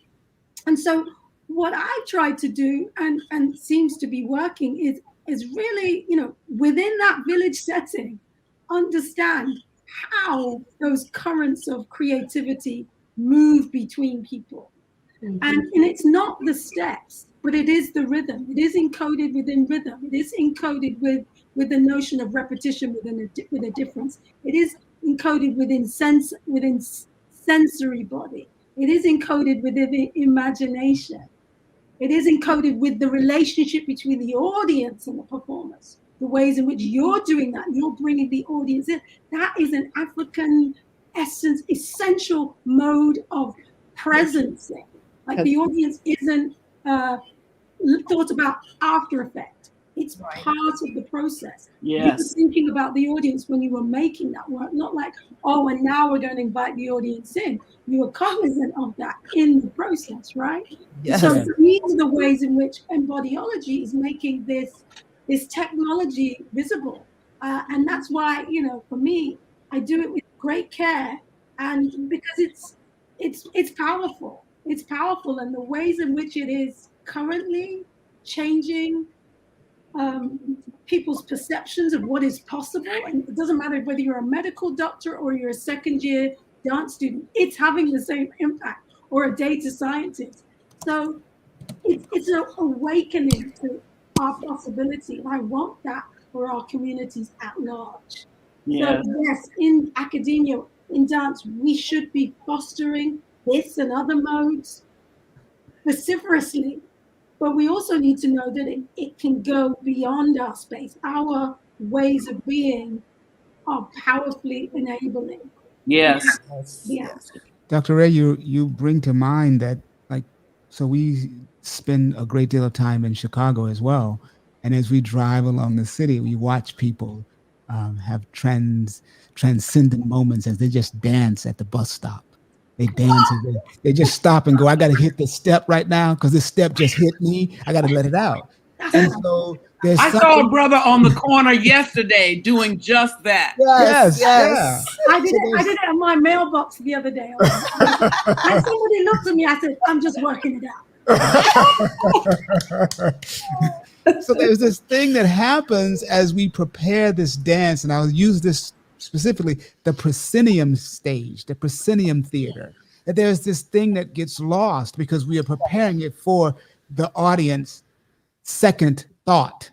And so what I tried to do, and seems to be working, is really, you know, within that village setting, understand how those currents of creativity move between people. Mhm. And it's not the steps, but it is the rhythm. It is encoded within rhythm. It is encoded with the notion of repetition with a difference. It is encoded within sensory body. It is encoded within the imagination. It is encoded with the relationship between the audience and the performers. The ways in which you're doing that, you're bringing the audience in. That is an African essence, essential mode of presencing. Like the audience isn't thought about after effect. It's part of the process. You were Yes. thinking about the audience when you were making that work, not like, oh, and now we're going to invite the audience in. You were cognizant of that in the process, right? Yes. So these are the ways in which embodiology is making this technology visible. And that's why, for me, I do it with great care, and because it's powerful. It's powerful, and the ways in which it is currently changing people's perceptions of what is possible. And it doesn't matter whether you're a medical doctor or you're a second-year dance student, it's having the same impact, or a data scientist. So it's an awakening to our possibility. And I want that for our communities at large. Yes. So yes, in academia, in dance, we should be fostering this and other modes vociferously, but we also need to know that it can go beyond our space. Our ways of being are powerfully enabling. Yes. Yeah. Dr. Wray, you bring to mind that, so we spend a great deal of time in Chicago as well. And as we drive along the city, we watch people have transcendent moments as they just dance at the bus stop. They dance and they just stop and go, I got to hit this step right now because this step just hit me. I got to let it out. And so there's I saw a brother on the corner yesterday doing just that. Yes. I did it on my mailbox the other day. And somebody looked at me, I said, I'm just working it out. So there's this thing that happens as we prepare this dance, and I'll use this specifically, the proscenium stage, the proscenium theater, that there's this thing that gets lost because we are preparing it for the audience. Second thought,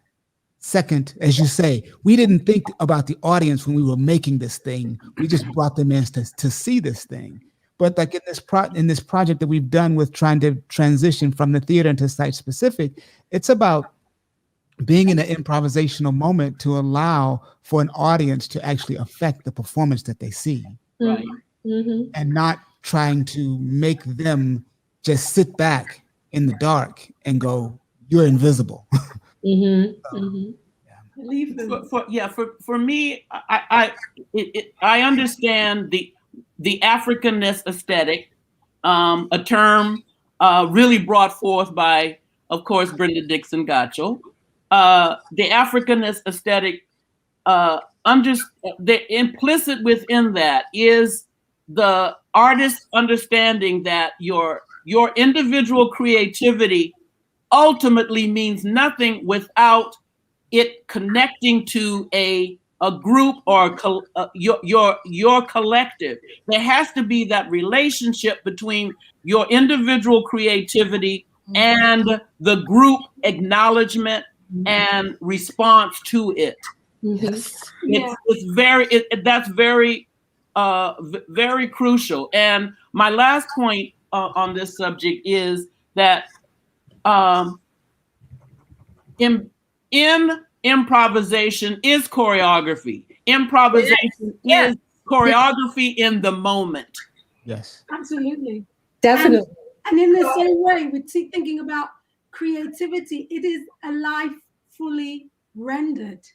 as you say, we didn't think about the audience when we were making this thing. We just brought them in to see this thing. But like in this project that we've done with trying to transition from the theater into site specific, it's about being in an improvisational moment to allow for an audience to actually affect the performance that they see. Right. Mm-hmm. And not trying to make them just sit back in the dark and go, you're invisible. Mm-hmm. Mm-hmm. Leave them. For me, I understand the Africanness aesthetic, a term really brought forth by, of course, Brenda Dixon Gottschild. The Africanness aesthetic, the implicit within that is the artist understanding that your individual creativity ultimately means nothing without it connecting to a group or your collective. There has to be that relationship between your individual creativity and the group acknowledgement and response to it. Yes. That's very very crucial. And my last point on this subject is that in improvisation is choreography. Improvisation is choreography in the moment. Yes. Absolutely. Definitely. And in the same way, we're thinking about creativity. It is a life fully rendered.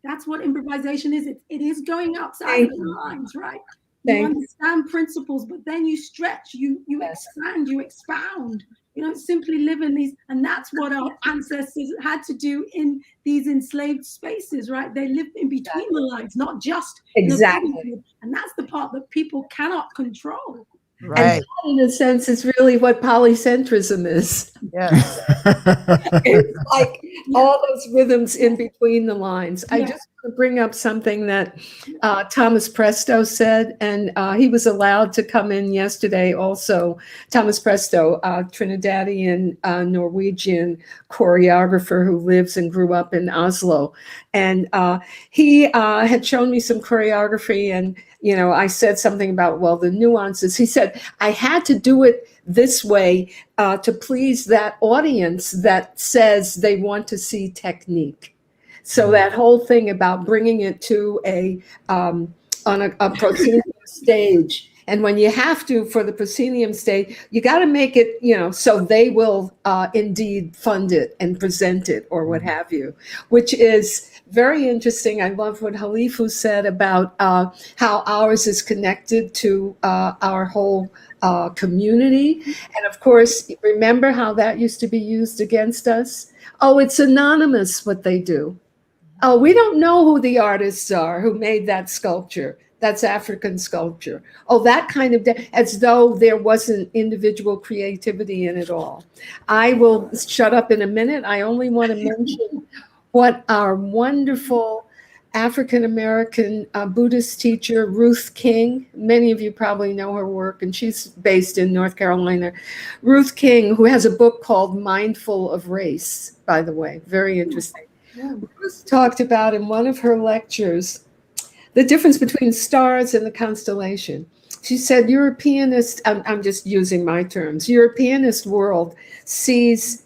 That's what improvisation is. It is going outside the lines, right? You understand principles, but then you stretch, you expand, you expound. You don't simply live in these, and that's what our ancestors had to do in these enslaved spaces, right? They lived in between the lines, not just exactly. And that's the part that people cannot control. Right. And that, in a sense, is really what polycentrism is. Yes. It's like all those rhythms in between the lines. I just want to bring up something that Thomas Presto said, and he was allowed to come in yesterday also. Thomas Presto, Trinidadian Norwegian choreographer who lives and grew up in Oslo. And he had shown me some choreography, and I said something about, well, the nuances. He said, I had to do it this way to please that audience that says they want to see technique. So that whole thing about bringing it to on a proscenium stage And when you have to for the proscenium state, you got to make it, so they will indeed fund it and present it or what have you, which is very interesting. I love what Halifu said about how ours is connected to our whole community. And of course, remember how that used to be used against us? Oh, it's anonymous what they do. Oh, we don't know who the artists are who made that sculpture. That's African sculpture. Oh, that kind of, as though there wasn't individual creativity in it all. I will shut up in a minute. I only want to mention what our wonderful African-American Buddhist teacher, Ruth King, many of you probably know her work, and she's based in North Carolina. Ruth King, who has a book called Mindful of Race, by the way, very interesting. Yeah. Ruth talked about in one of her lectures the difference between stars and the constellation. She said, Europeanist, I'm just using my terms, Europeanist world sees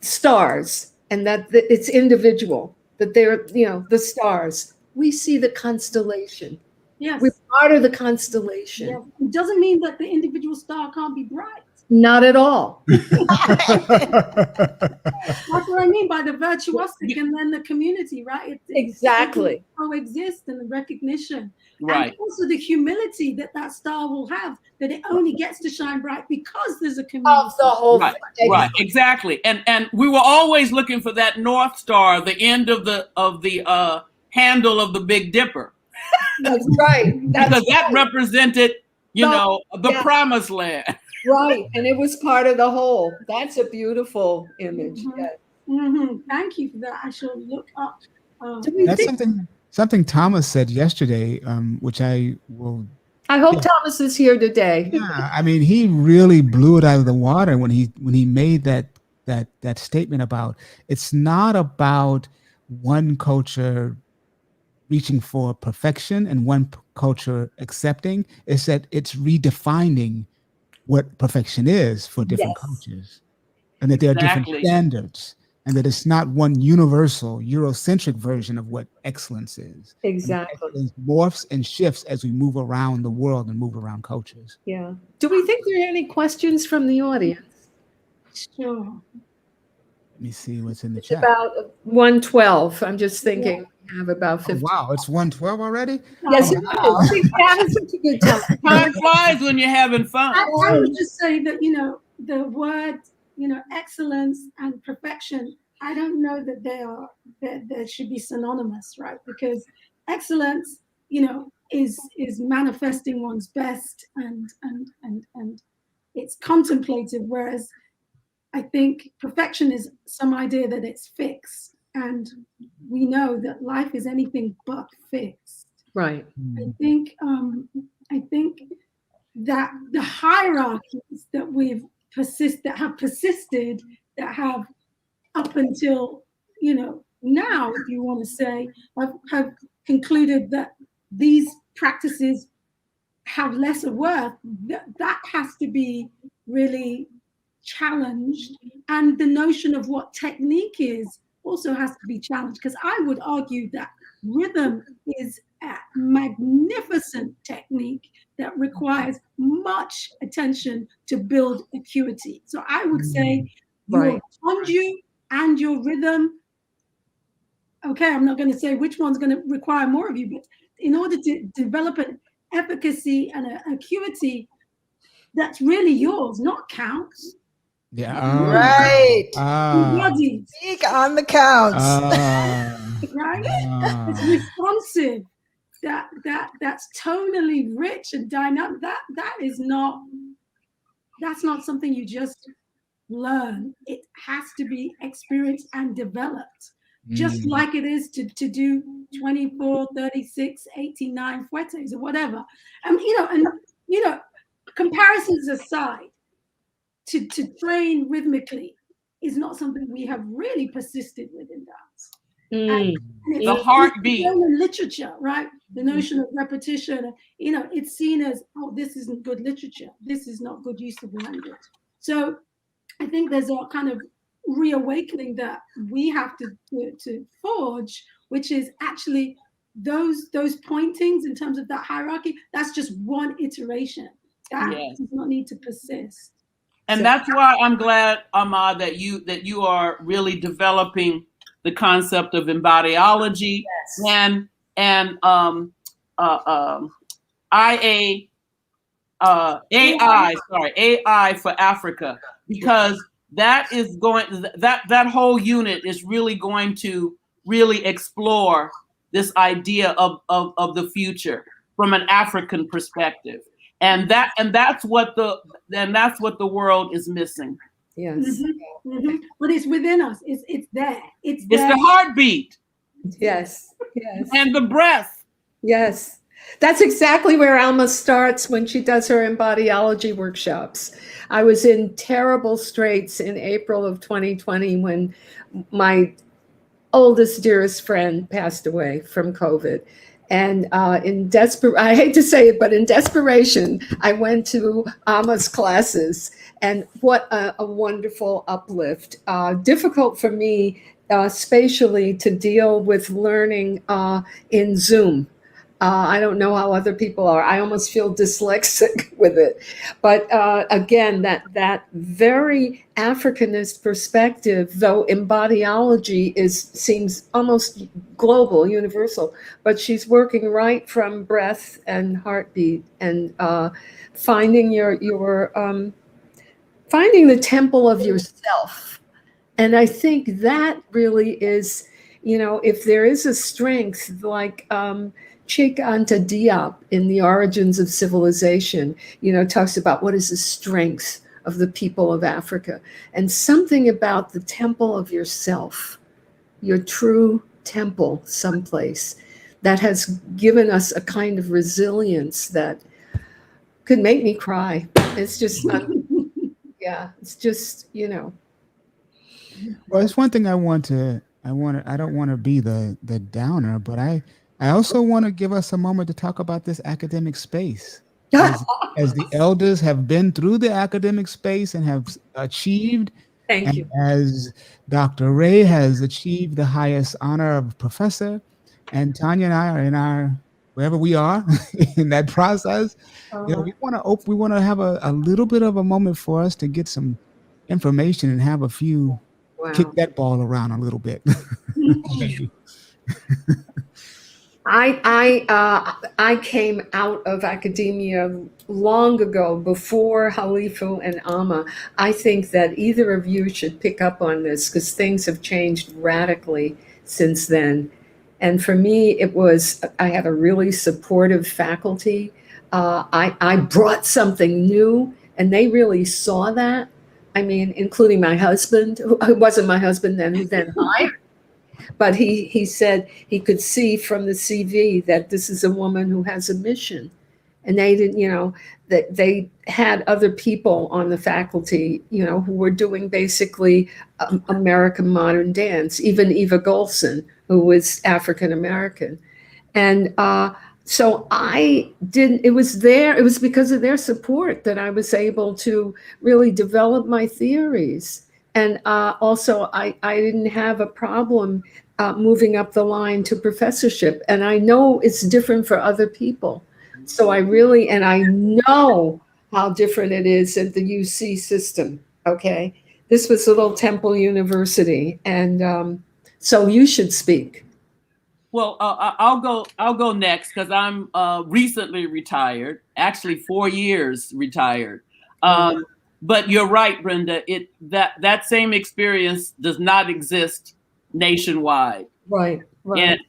stars and that it's individual, that they're, the stars. We see the constellation. Yes. We're part of the constellation. Yes. It doesn't mean that the individual star can't be bright. Not at all. That's what I mean by the virtuosic and then the community, right? Exactly. Coexist and the recognition. Right. And also the humility that star will have, that it only gets to shine bright because there's a community. Of the whole Right, right, exactly. And we were always looking for that North Star, the end of the handle of the Big Dipper. That's right. Because that represented, the promised land. Right, and it was part of the whole. That's a beautiful image. Mm-hmm. Yes. Mm-hmm. Thank you for that. I shall look up. That's something Thomas said yesterday, which I will. I hope Thomas is here today. Yeah, I mean, he really blew it out of the water when he made that statement about it's not about one culture reaching for perfection and one culture accepting. It's that it's redefining what perfection is for different cultures, and that there are different standards, and that it's not one universal Eurocentric version of what excellence is. Exactly. It morphs and shifts as we move around the world and move around cultures. Yeah. Do we think there are any questions from the audience? Sure. Let me see what's in the chat. About 112. I'm just thinking we have about 50. Wow, it's 112 already? Yes, it is. That is such a good time. Time flies when you're having fun. I would just say that, the word, excellence and perfection, I don't know that they should be synonymous, right? Because excellence, is manifesting one's best and it's contemplative, whereas I think perfection is some idea that it's fixed, and we know that life is anything but fixed. Right. I think that the hierarchies that have persisted, that have up until now, if you want to say, have concluded that these practices have lesser worth. That has to be really challenged, and the notion of what technique is also has to be challenged, because I would argue that rhythm is a magnificent technique that requires much attention to build acuity. So I would say your tendu and your rhythm, okay, I'm not going to say which one's going to require more of you, but in order to develop an efficacy and an acuity that's really yours, not counts. Yeah. Right. Speak on the counts. Right? It's responsive. That's tonally rich and dynamic. That's not something you just learn. It has to be experienced and developed. Just like it is to do 24, 36, 89 fuetes or whatever. And comparisons aside, to train rhythmically is not something we have really persisted with in dance. And the heartbeat. In literature, right? The notion of repetition, it's seen as, oh, this isn't good literature. This is not good use of language. So I think there's a kind of reawakening that we have to forge, which is actually those pointings in terms of that hierarchy, that's just one iteration. That Yes. does not need to persist. And that's why I'm glad, Ahmad, that you are really developing the concept of embodiology and AI for Africa, because that is that whole unit is really going to really explore this idea of the future from an African perspective. And that's what the world is missing. Yes. Mm-hmm. Mm-hmm. But it's within us. It's there. It's the heartbeat. Yes. Yes. And the breath. Yes. That's exactly where Alma starts when she does her embodiology workshops. I was in terrible straits in April of 2020 when my oldest, dearest friend passed away from COVID. And I hate to say it, but in desperation, I went to Alma's classes, and what a wonderful uplift. Difficult for me spatially to deal with learning in Zoom. I don't know how other people are. I almost feel dyslexic with it. But again, that very Africanist perspective, though embodiology seems almost global, universal, but she's working right from breath and heartbeat and finding finding the temple of yourself. And I think that really is, if there is a strength like Cheikh Anta Diop in The Origins of Civilization, talks about what is the strength of the people of Africa, and something about the temple of yourself, your true temple someplace, that has given us a kind of resilience that could make me cry. It's just, yeah, it's just, Well, it's one thing I don't want to be the downer, but I also want to give us a moment to talk about this academic space. As the elders have been through the academic space and have achieved, Thank you. As Dr. Wray has achieved the highest honor of professor, and Tanya and I are in wherever we are in that process, we want to have a little bit of a moment for us to get some information and have a few kick that ball around a little bit. I came out of academia long ago, before Halifu and Alma. I think that either of you should pick up on this, because things have changed radically since then. And for me, I had a really supportive faculty. I brought something new, and they really saw that. I mean, including my husband, who wasn't my husband then, who then hired. But he said he could see from the CV that this is a woman who has a mission. And they didn't, that they had other people on the faculty, who were doing basically American modern dance, even Eva Golson, who was African American. And so it was because of their support that I was able to really develop my theories. And also, I didn't have a problem moving up the line to professorship. And I know it's different for other people. So I know how different it is at the UC system, okay? This was Little Temple University. And so you should speak. Well, I'll go next, because I'm recently retired, actually 4 years retired. But you're right, Brenda. That same experience does not exist nationwide, right? And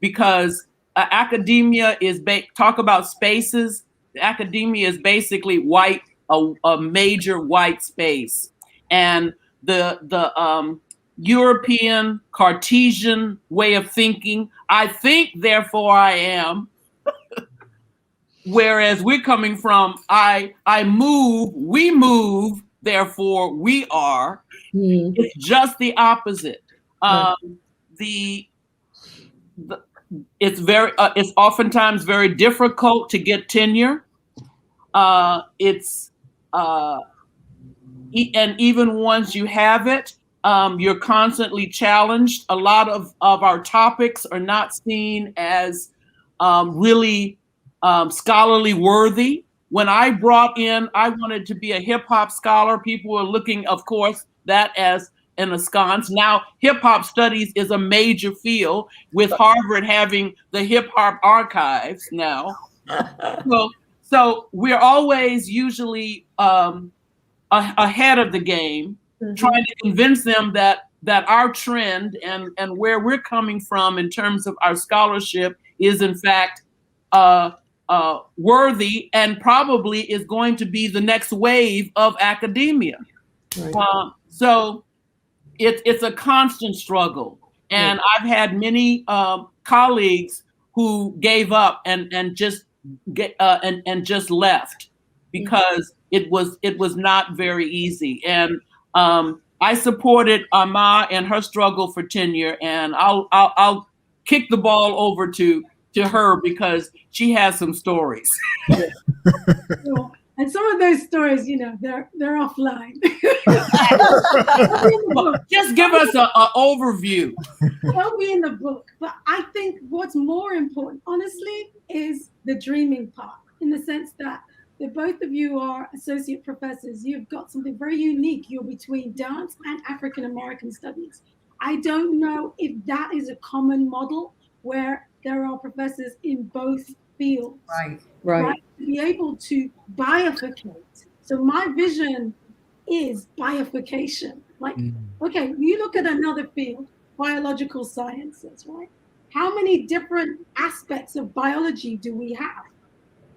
because academia is talk about spaces. Academia is basically white, a major white space, and the European Cartesian way of thinking. I think, therefore I am. Whereas we're coming from, I move, we move, therefore we are. It's just the opposite. It's oftentimes very difficult to get tenure. And even once you have it, You're constantly challenged. A lot of our topics are not seen as really scholarly worthy. When I brought in, I wanted to be a hip hop scholar. People were looking, of course, that as an askance. Now, hip hop studies is a major field, with Harvard having the hip hop archives now. So we're always usually ahead of the game, trying to convince them that our trend and where we're coming from in terms of our scholarship is in fact worthy and probably is going to be the next wave of academia. Right. So it's a constant struggle, and I've had many colleagues who gave up and just left because it was not very easy. And I supported Ama and her struggle for tenure, and I'll kick the ball over to her because she has some stories. And some of those stories, you know, they're offline. Just give us an overview. They'll be in the book. But I think what's more important, honestly, is the dreaming part, in the sense that the both of you are associate professors. You've got something very unique. You're between dance and African American studies. I don't know if that is a common model where there are professors in both fields. Right. To be able to bifurcate. So my vision is bifurcation. Like, okay, you look at another field, biological sciences, right? How many different aspects of biology do we have?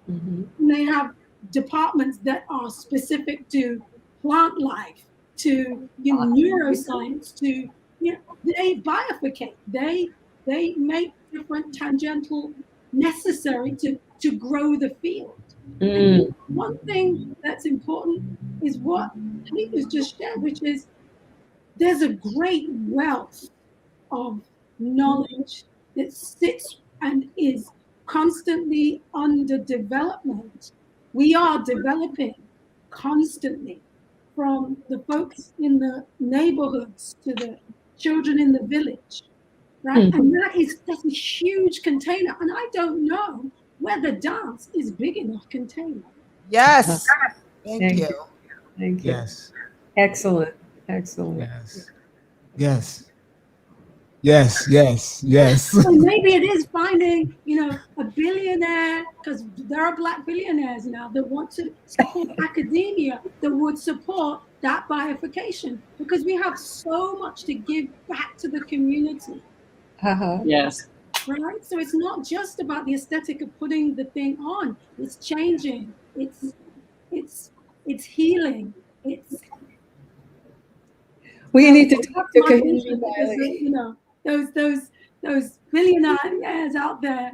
And they have departments that are specific to plant life, to neuroscience, to they bifurcate. They make different tangential necessary to grow the field. One thing that's important is what Halifu just shared, which is there's a great wealth of knowledge that sits and is constantly under development. We are developing constantly, from the folks in the neighborhoods to the children in the village, right? And that's a huge container. And I don't know whether dance is big enough container. Yes. Thank you. Thank you. Yes. Excellent. Yes. So maybe it is finding, a billionaire, because there are Black billionaires now that want to support academia, that would support that bifurcation, because we have so much to give back to the community. Yes. Right? So it's not just about the aesthetic of putting the thing on. It's changing. It's healing. We need to talk to Kahindi. Those billionaires out there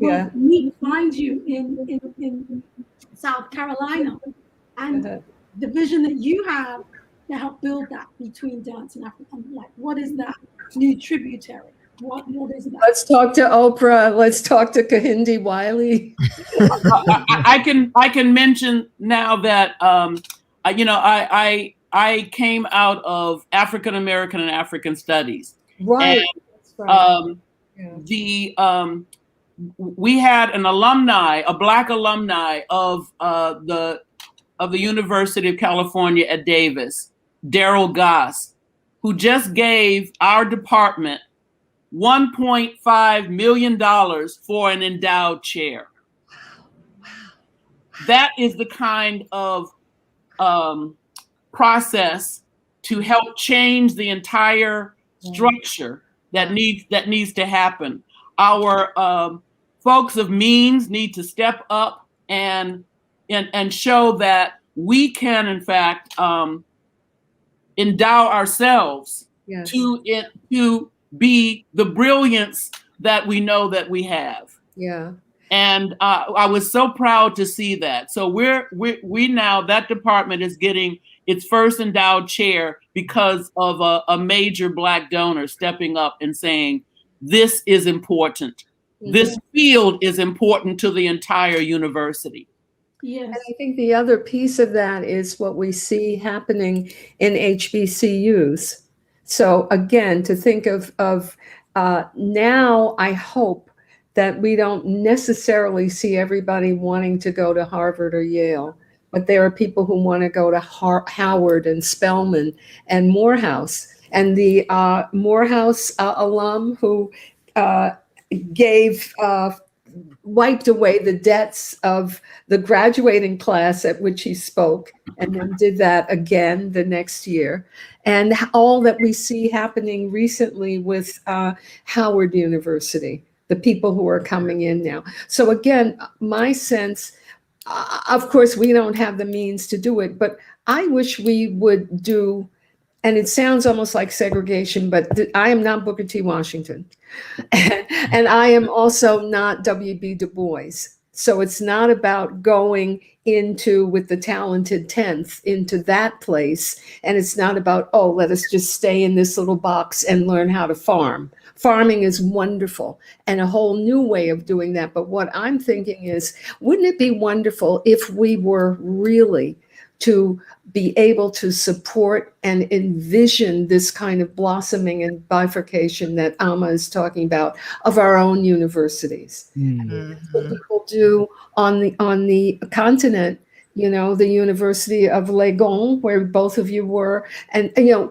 need to find you in South Carolina, and the vision that you have to help build that between dance and Africa. Like, what is that new tributary? What is that? Let's talk to Oprah. Let's talk to Kahindi Wiley. I can mention now that I came out of African American and African Studies. Right. And we had an alumni, a Black alumni of the University of California at Davis, Daryl Goss, who just gave our department $1.5 million for an endowed chair. That is the kind of process to help change the entire structure that needs to happen. Our folks of means need to step up and show that we can, in fact, endow ourselves to be the brilliance that we know that we have. Yeah. And I was so proud to see that. So we now, that department is getting its first endowed chair because of a major Black donor stepping up and saying, this is important. This field is important to the entire university. Yes. And I think the other piece of that is what we see happening in HBCUs. So again, to think of now, I hope that we don't necessarily see everybody wanting to go to Harvard or Yale, but there are people who want to go to Howard and Spelman and Morehouse. And the Morehouse alum who wiped away the debts of the graduating class at which he spoke, and then did that again the next year. And all that we see happening recently with Howard University, the people who are coming in now. So again, my sense, of course, we don't have the means to do it, but I wish we would do, and it sounds almost like segregation, but I am not Booker T. Washington. And I am also not W.B. Du Bois. So it's not about going into, with the talented 10th, into that place. And it's not about, oh, let us just stay in this little box and learn how to farm. Farming is wonderful and a whole new way of doing that. But what I'm thinking is, wouldn't it be wonderful if we were really to be able to support and envision this kind of blossoming and bifurcation that Amma is talking about of our own universities? That's what people do on the continent, you know, the University of Legon, where both of you were. And you know,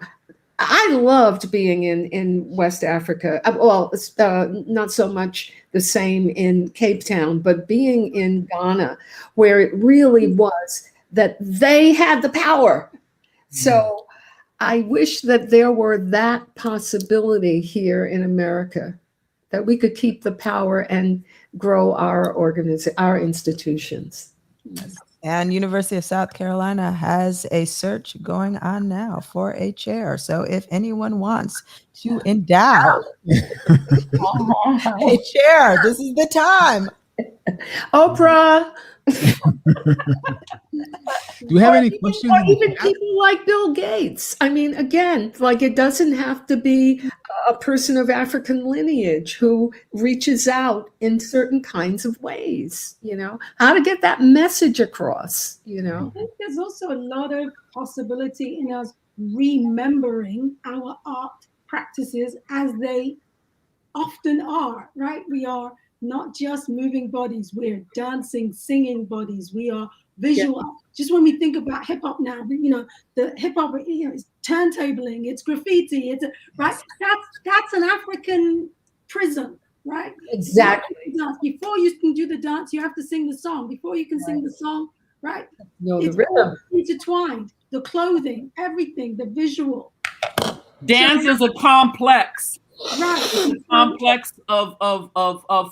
I loved being in West Africa. Well, not so much the same in Cape Town, but being in Ghana, where it really was that they had the power. So I wish that there were that possibility here in America, that we could keep the power and grow our institutions. And University of South Carolina has a search going on now for a chair. So if anyone wants to endow a chair, this is the time. Oprah. Do you have any questions? Or even people like Bill Gates. I mean, again, like, it doesn't have to be a person of African lineage who reaches out in certain kinds of ways, you know, how to get that message across, you know. I think there's also a lot of possibility in us remembering our art practices as they often are, right? We are not just moving bodies, we're dancing, singing bodies, we are visual. Yeah. Just when we think about hip hop now, you know, the hip hop, you know, is turntabling, it's graffiti, it's right. That's an African prism, right? Exactly. Before you can do the dance, you have to sing the song. Before you can sing the song, right? No, it's the rhythm intertwined, the clothing, everything, the visual. Dance is a complex. Right. Complex of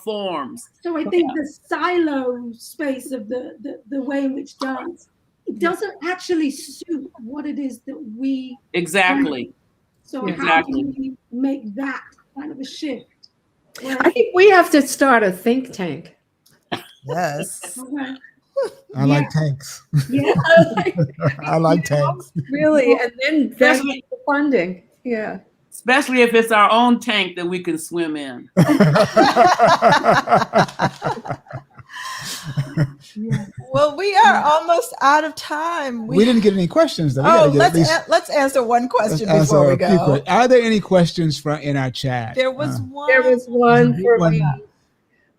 forms. So I think the silo space of the way in which dance, it doesn't actually suit what it is that we exactly. Want. So how do we make that kind of a shift? I think we have to start a think tank. Yes. Okay. I like tanks. Yeah. I like tanks. Really, and then the funding. Yeah. Especially if it's our own tank that we can swim in. Well, we are almost out of time. We didn't get any questions, though. Let's answer one question before we go. Are there any questions in our chat? There was one. There was one for me.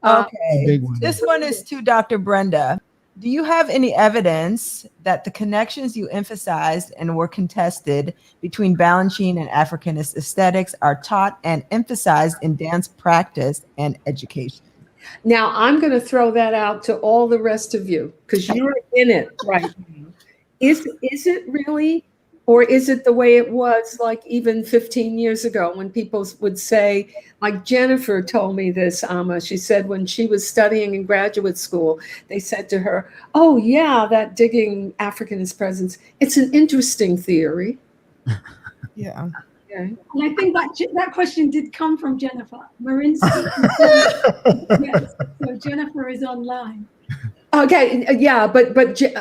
Okay. This one is to Dr. Brenda. Do you have any evidence that the connections you emphasized and were contested between Balanchine and Africanist aesthetics are taught and emphasized in dance practice and education? Now, I'm going to throw that out to all the rest of you, because you're in it right now. Is it really, or is it the way it was like even 15 years ago when people would say, like Jennifer told me this, Amma, she said when she was studying in graduate school, they said to her, oh yeah, that digging Africanist presence, it's an interesting theory. Yeah. And I think that question did come from Jennifer Marinsky. Yes, so Jennifer is online. Okay, yeah, but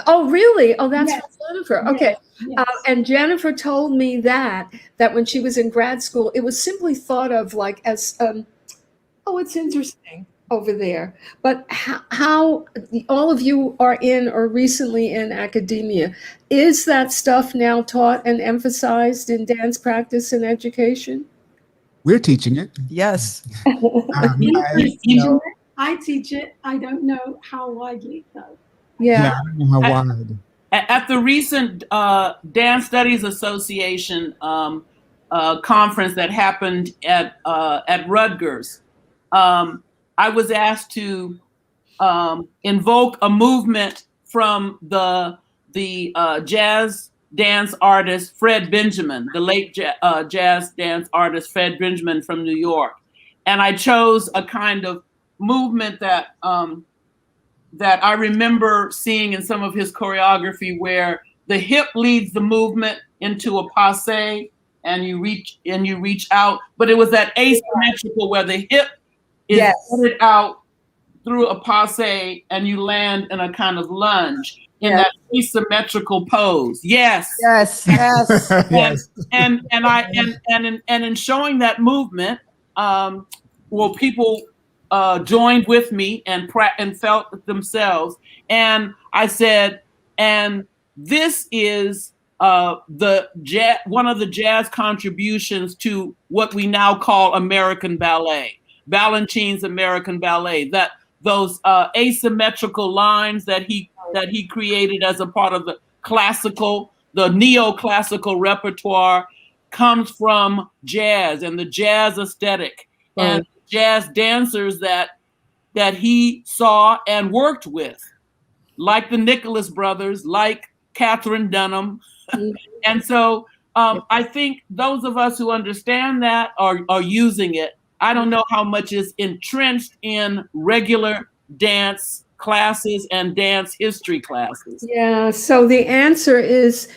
oh really? Oh, that's yes. Jennifer. Okay, yes. And Jennifer told me that when she was in grad school, it was simply thought of like as, oh, it's interesting. over there. But how all of you are in or recently in academia, is that stuff now taught and emphasized in dance practice and education? We're teaching it. Yes. I teach it. I don't know how widely though. Yeah, I don't know how wide. At the recent Dance Studies Association conference that happened at Rutgers, I was asked to invoke a movement from the jazz dance artist Fred Benjamin, the late jazz dance artist Fred Benjamin from New York, and I chose a kind of movement that that I remember seeing in some of his choreography, where the hip leads the movement into a passe, and you reach out, but it was that asymmetrical where the hip is headed out through a passe, and you land in a kind of lunge in that asymmetrical pose. Yes. And in showing that movement, well, people joined with me and felt it themselves. And I said, and this is one of the jazz contributions to what we now call American ballet, Balanchine's American ballet. That those asymmetrical lines that he created as a part of the neoclassical repertoire comes from jazz and the jazz aesthetic and jazz dancers that he saw and worked with, like the Nicholas brothers, like Catherine Dunham. And so I think those of us who understand that are using it. I don't know how much is entrenched in regular dance classes and dance history classes. Yeah, so the answer is,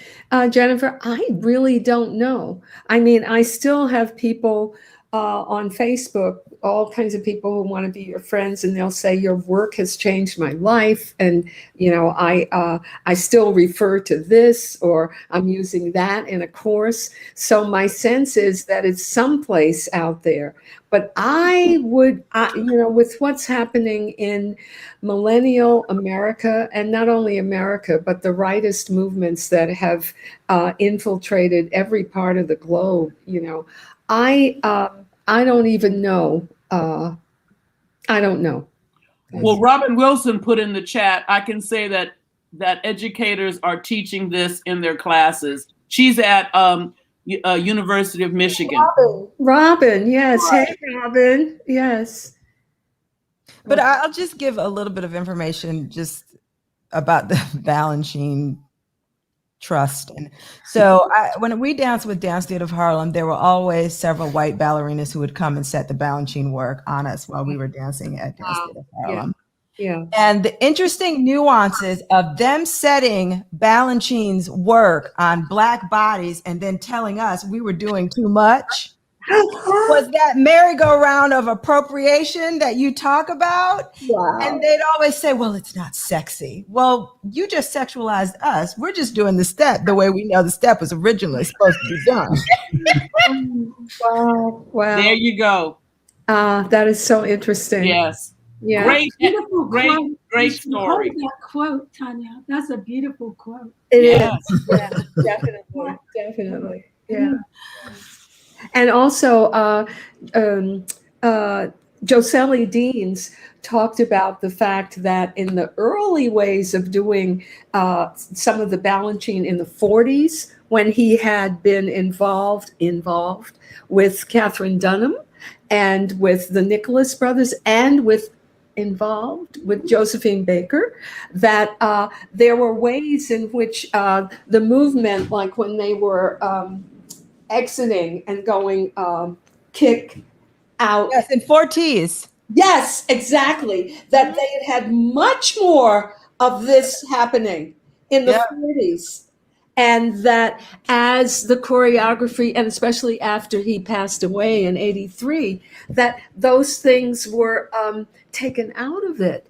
Jennifer, I really don't know. I mean, I still have people on Facebook, all kinds of people who want to be your friends, and they'll say your work has changed my life, and I still refer to this, or I'm using that in a course. So my sense is that it's someplace out there. But I would, with what's happening in millennial America, and not only America, but the rightist movements that have infiltrated every part of the globe, I don't even know. I don't know. Well, Robin Wilson put in the chat, I can say that educators are teaching this in their classes. She's at University of Michigan. Robin, yes. Right. Hey, Robin, yes. But I'll just give a little bit of information just about the Balanchine Trust. And so when we danced with Dance Theater of Harlem, there were always several white ballerinas who would come and set the Balanchine work on us while we were dancing at Dance Theater of Harlem. Yeah. And the interesting nuances of them setting Balanchine's work on Black bodies and then telling us we were doing too much was that merry-go-round of appropriation that you talk about. Wow. And they'd always say, well, it's not sexy. Well, you just sexualized us. We're just doing the step the way we know the step was originally supposed to be done. Wow. There you go. That is so interesting. Yes. Yeah. Great Great story. That quote, Tanya. That's a beautiful quote. It is. Yeah, definitely. Yeah. And also, Joseli Deans talked about the fact that in the early ways of doing some of the Balanchine in the 40s, when he had been involved with Catherine Dunham and with the Nicholas brothers and involved with Josephine Baker, that there were ways in which the movement, like when they were exiting and going kick out. Yes, in 4Ts. Yes, exactly. That they had much more of this happening in the 40s. And that as the choreography, and especially after he passed away in 83, that those things were taken out of it.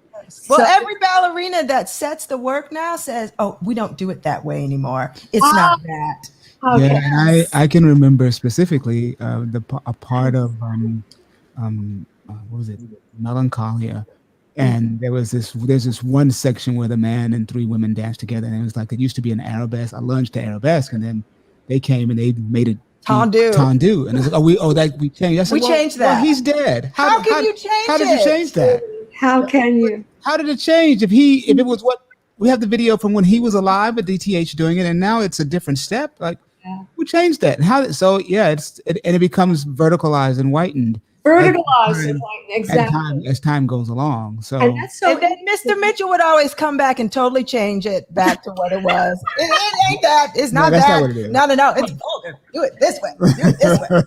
Well, every ballerina that sets the work now says, oh, we don't do it that way anymore. It's not that. Okay. Yeah, and I can remember specifically a part of what was it, Melancholia. And there's this one section where the man and three women dance together, and it was like it used to be an arabesque, a lunge to arabesque, and then they came and they made it tendu, and it's like, we changed. I said, We changed that. Well, he's dead. How can you change How did it? you change that? How can you? How did it change? If it was what we have the video from when he was alive at DTH doing it, and now it's a different step. Like we changed that. And it becomes verticalized and whitened. Verticalized, exactly. As time goes along. So And that's so And then Mr. Mitchell would always come back and totally change it back to what it was. It ain't that. It's not that's that. not what it is. No. It's do it this way. Do it this way.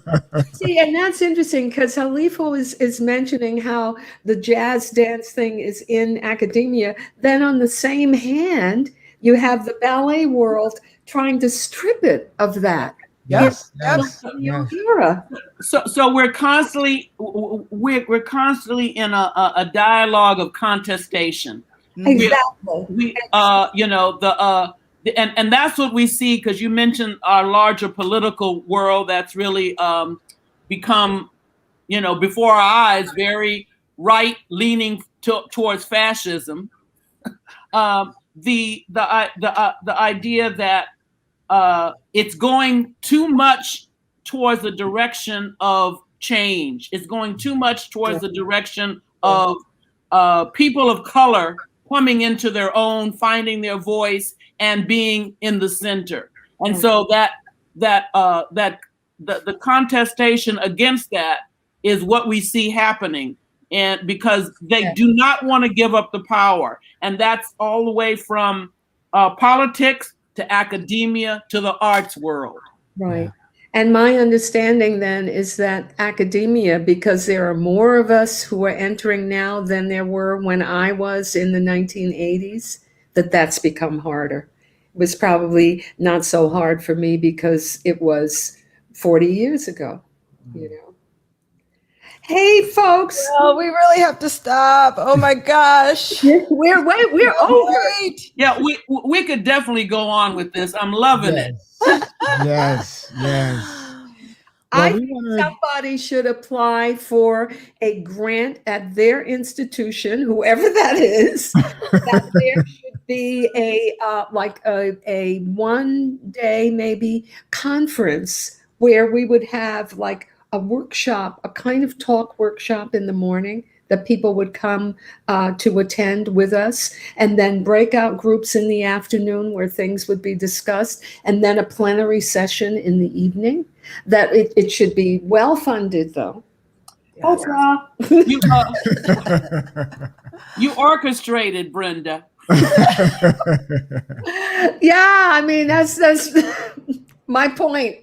See, and that's interesting because Halifu is mentioning how the jazz dance thing is in academia. Then on the same hand, you have the ballet world trying to strip it of that. Yes. Era. So we're constantly in a dialogue of contestation. Exactly. And that's what we see, because you mentioned our larger political world that's really become, before our eyes, very right leaning towards fascism. The idea that it's going too much towards the direction of change. It's going too much towards the direction of people of color coming into their own, finding their voice, and being in the center. And so the contestation against that is what we see happening, and because they do not want to give up the power, and that's all the way from politics to academia to the arts world. Right. Yeah. And my understanding then is that academia, because there are more of us who are entering now than there were when I was in the 1980s, that's become harder. It was probably not so hard for me because it was 40 years ago, Hey, folks. Oh, we really have to stop. Oh my gosh. We're over. Yeah, we could definitely go on with this. I'm loving it. Yes. I think somebody should apply for a grant at their institution, whoever that is, that there should be a 1 day maybe conference where we would have like a workshop, a kind of talk workshop in the morning that people would come to attend with us, and then breakout groups in the afternoon where things would be discussed, and then a plenary session in the evening. That it should be well funded, though. Oprah. You orchestrated, Brenda. Yeah, I mean that's my point.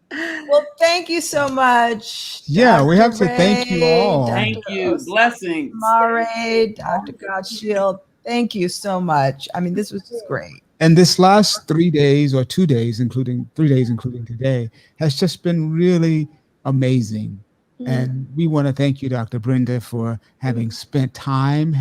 Well, thank you so much. Yeah, Dr. we have to Wray, thank you all. Thank you. Blessings. Osumare, Dr. Gottschild, thank you so much. I mean, this was just great. And this last 3 days or 2 days, including 3 days, including today, has just been really amazing. And we want to thank you, Dr. Brenda, for having spent time,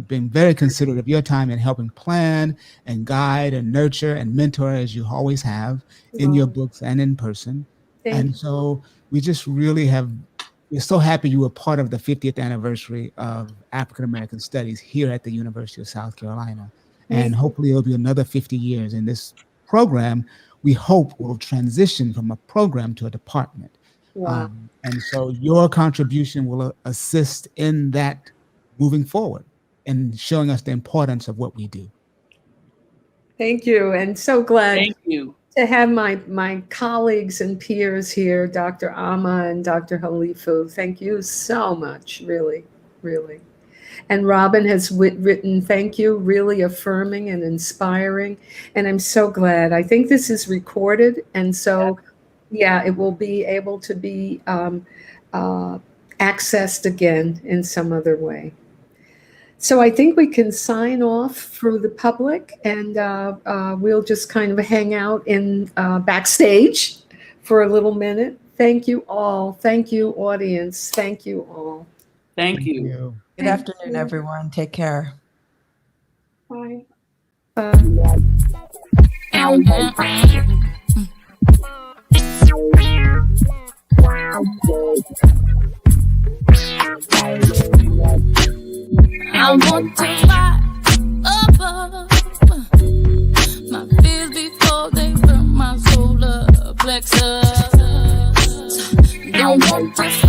been very considerate of your time in helping plan and guide and nurture and mentor, as you always have in your books and in person. And so we just really we're so happy you were part of the 50th anniversary of African American Studies here at the University of South Carolina. And hopefully it'll be another 50 years. And this program, we hope, will transition from a program to a department. Wow. And so your contribution will assist in that moving forward and showing us the importance of what we do. Thank you. And so glad Thank you. to have my colleagues and peers here, Dr. Amma and Dr. Halifu. Thank you so much, really, really. And Robin has written, thank you, really affirming and inspiring. And I'm so glad. I think this is recorded. And so, yeah, it will be able to be accessed again in some other way. So I think we can sign off for the public, and we'll just kind of hang out in backstage for a little minute. Thank you all. Thank you, audience. Thank you all. Thank you. Good afternoon, everyone. Take care. Bye. I want to fly above my fears before they burn my solar plexus. Don't want to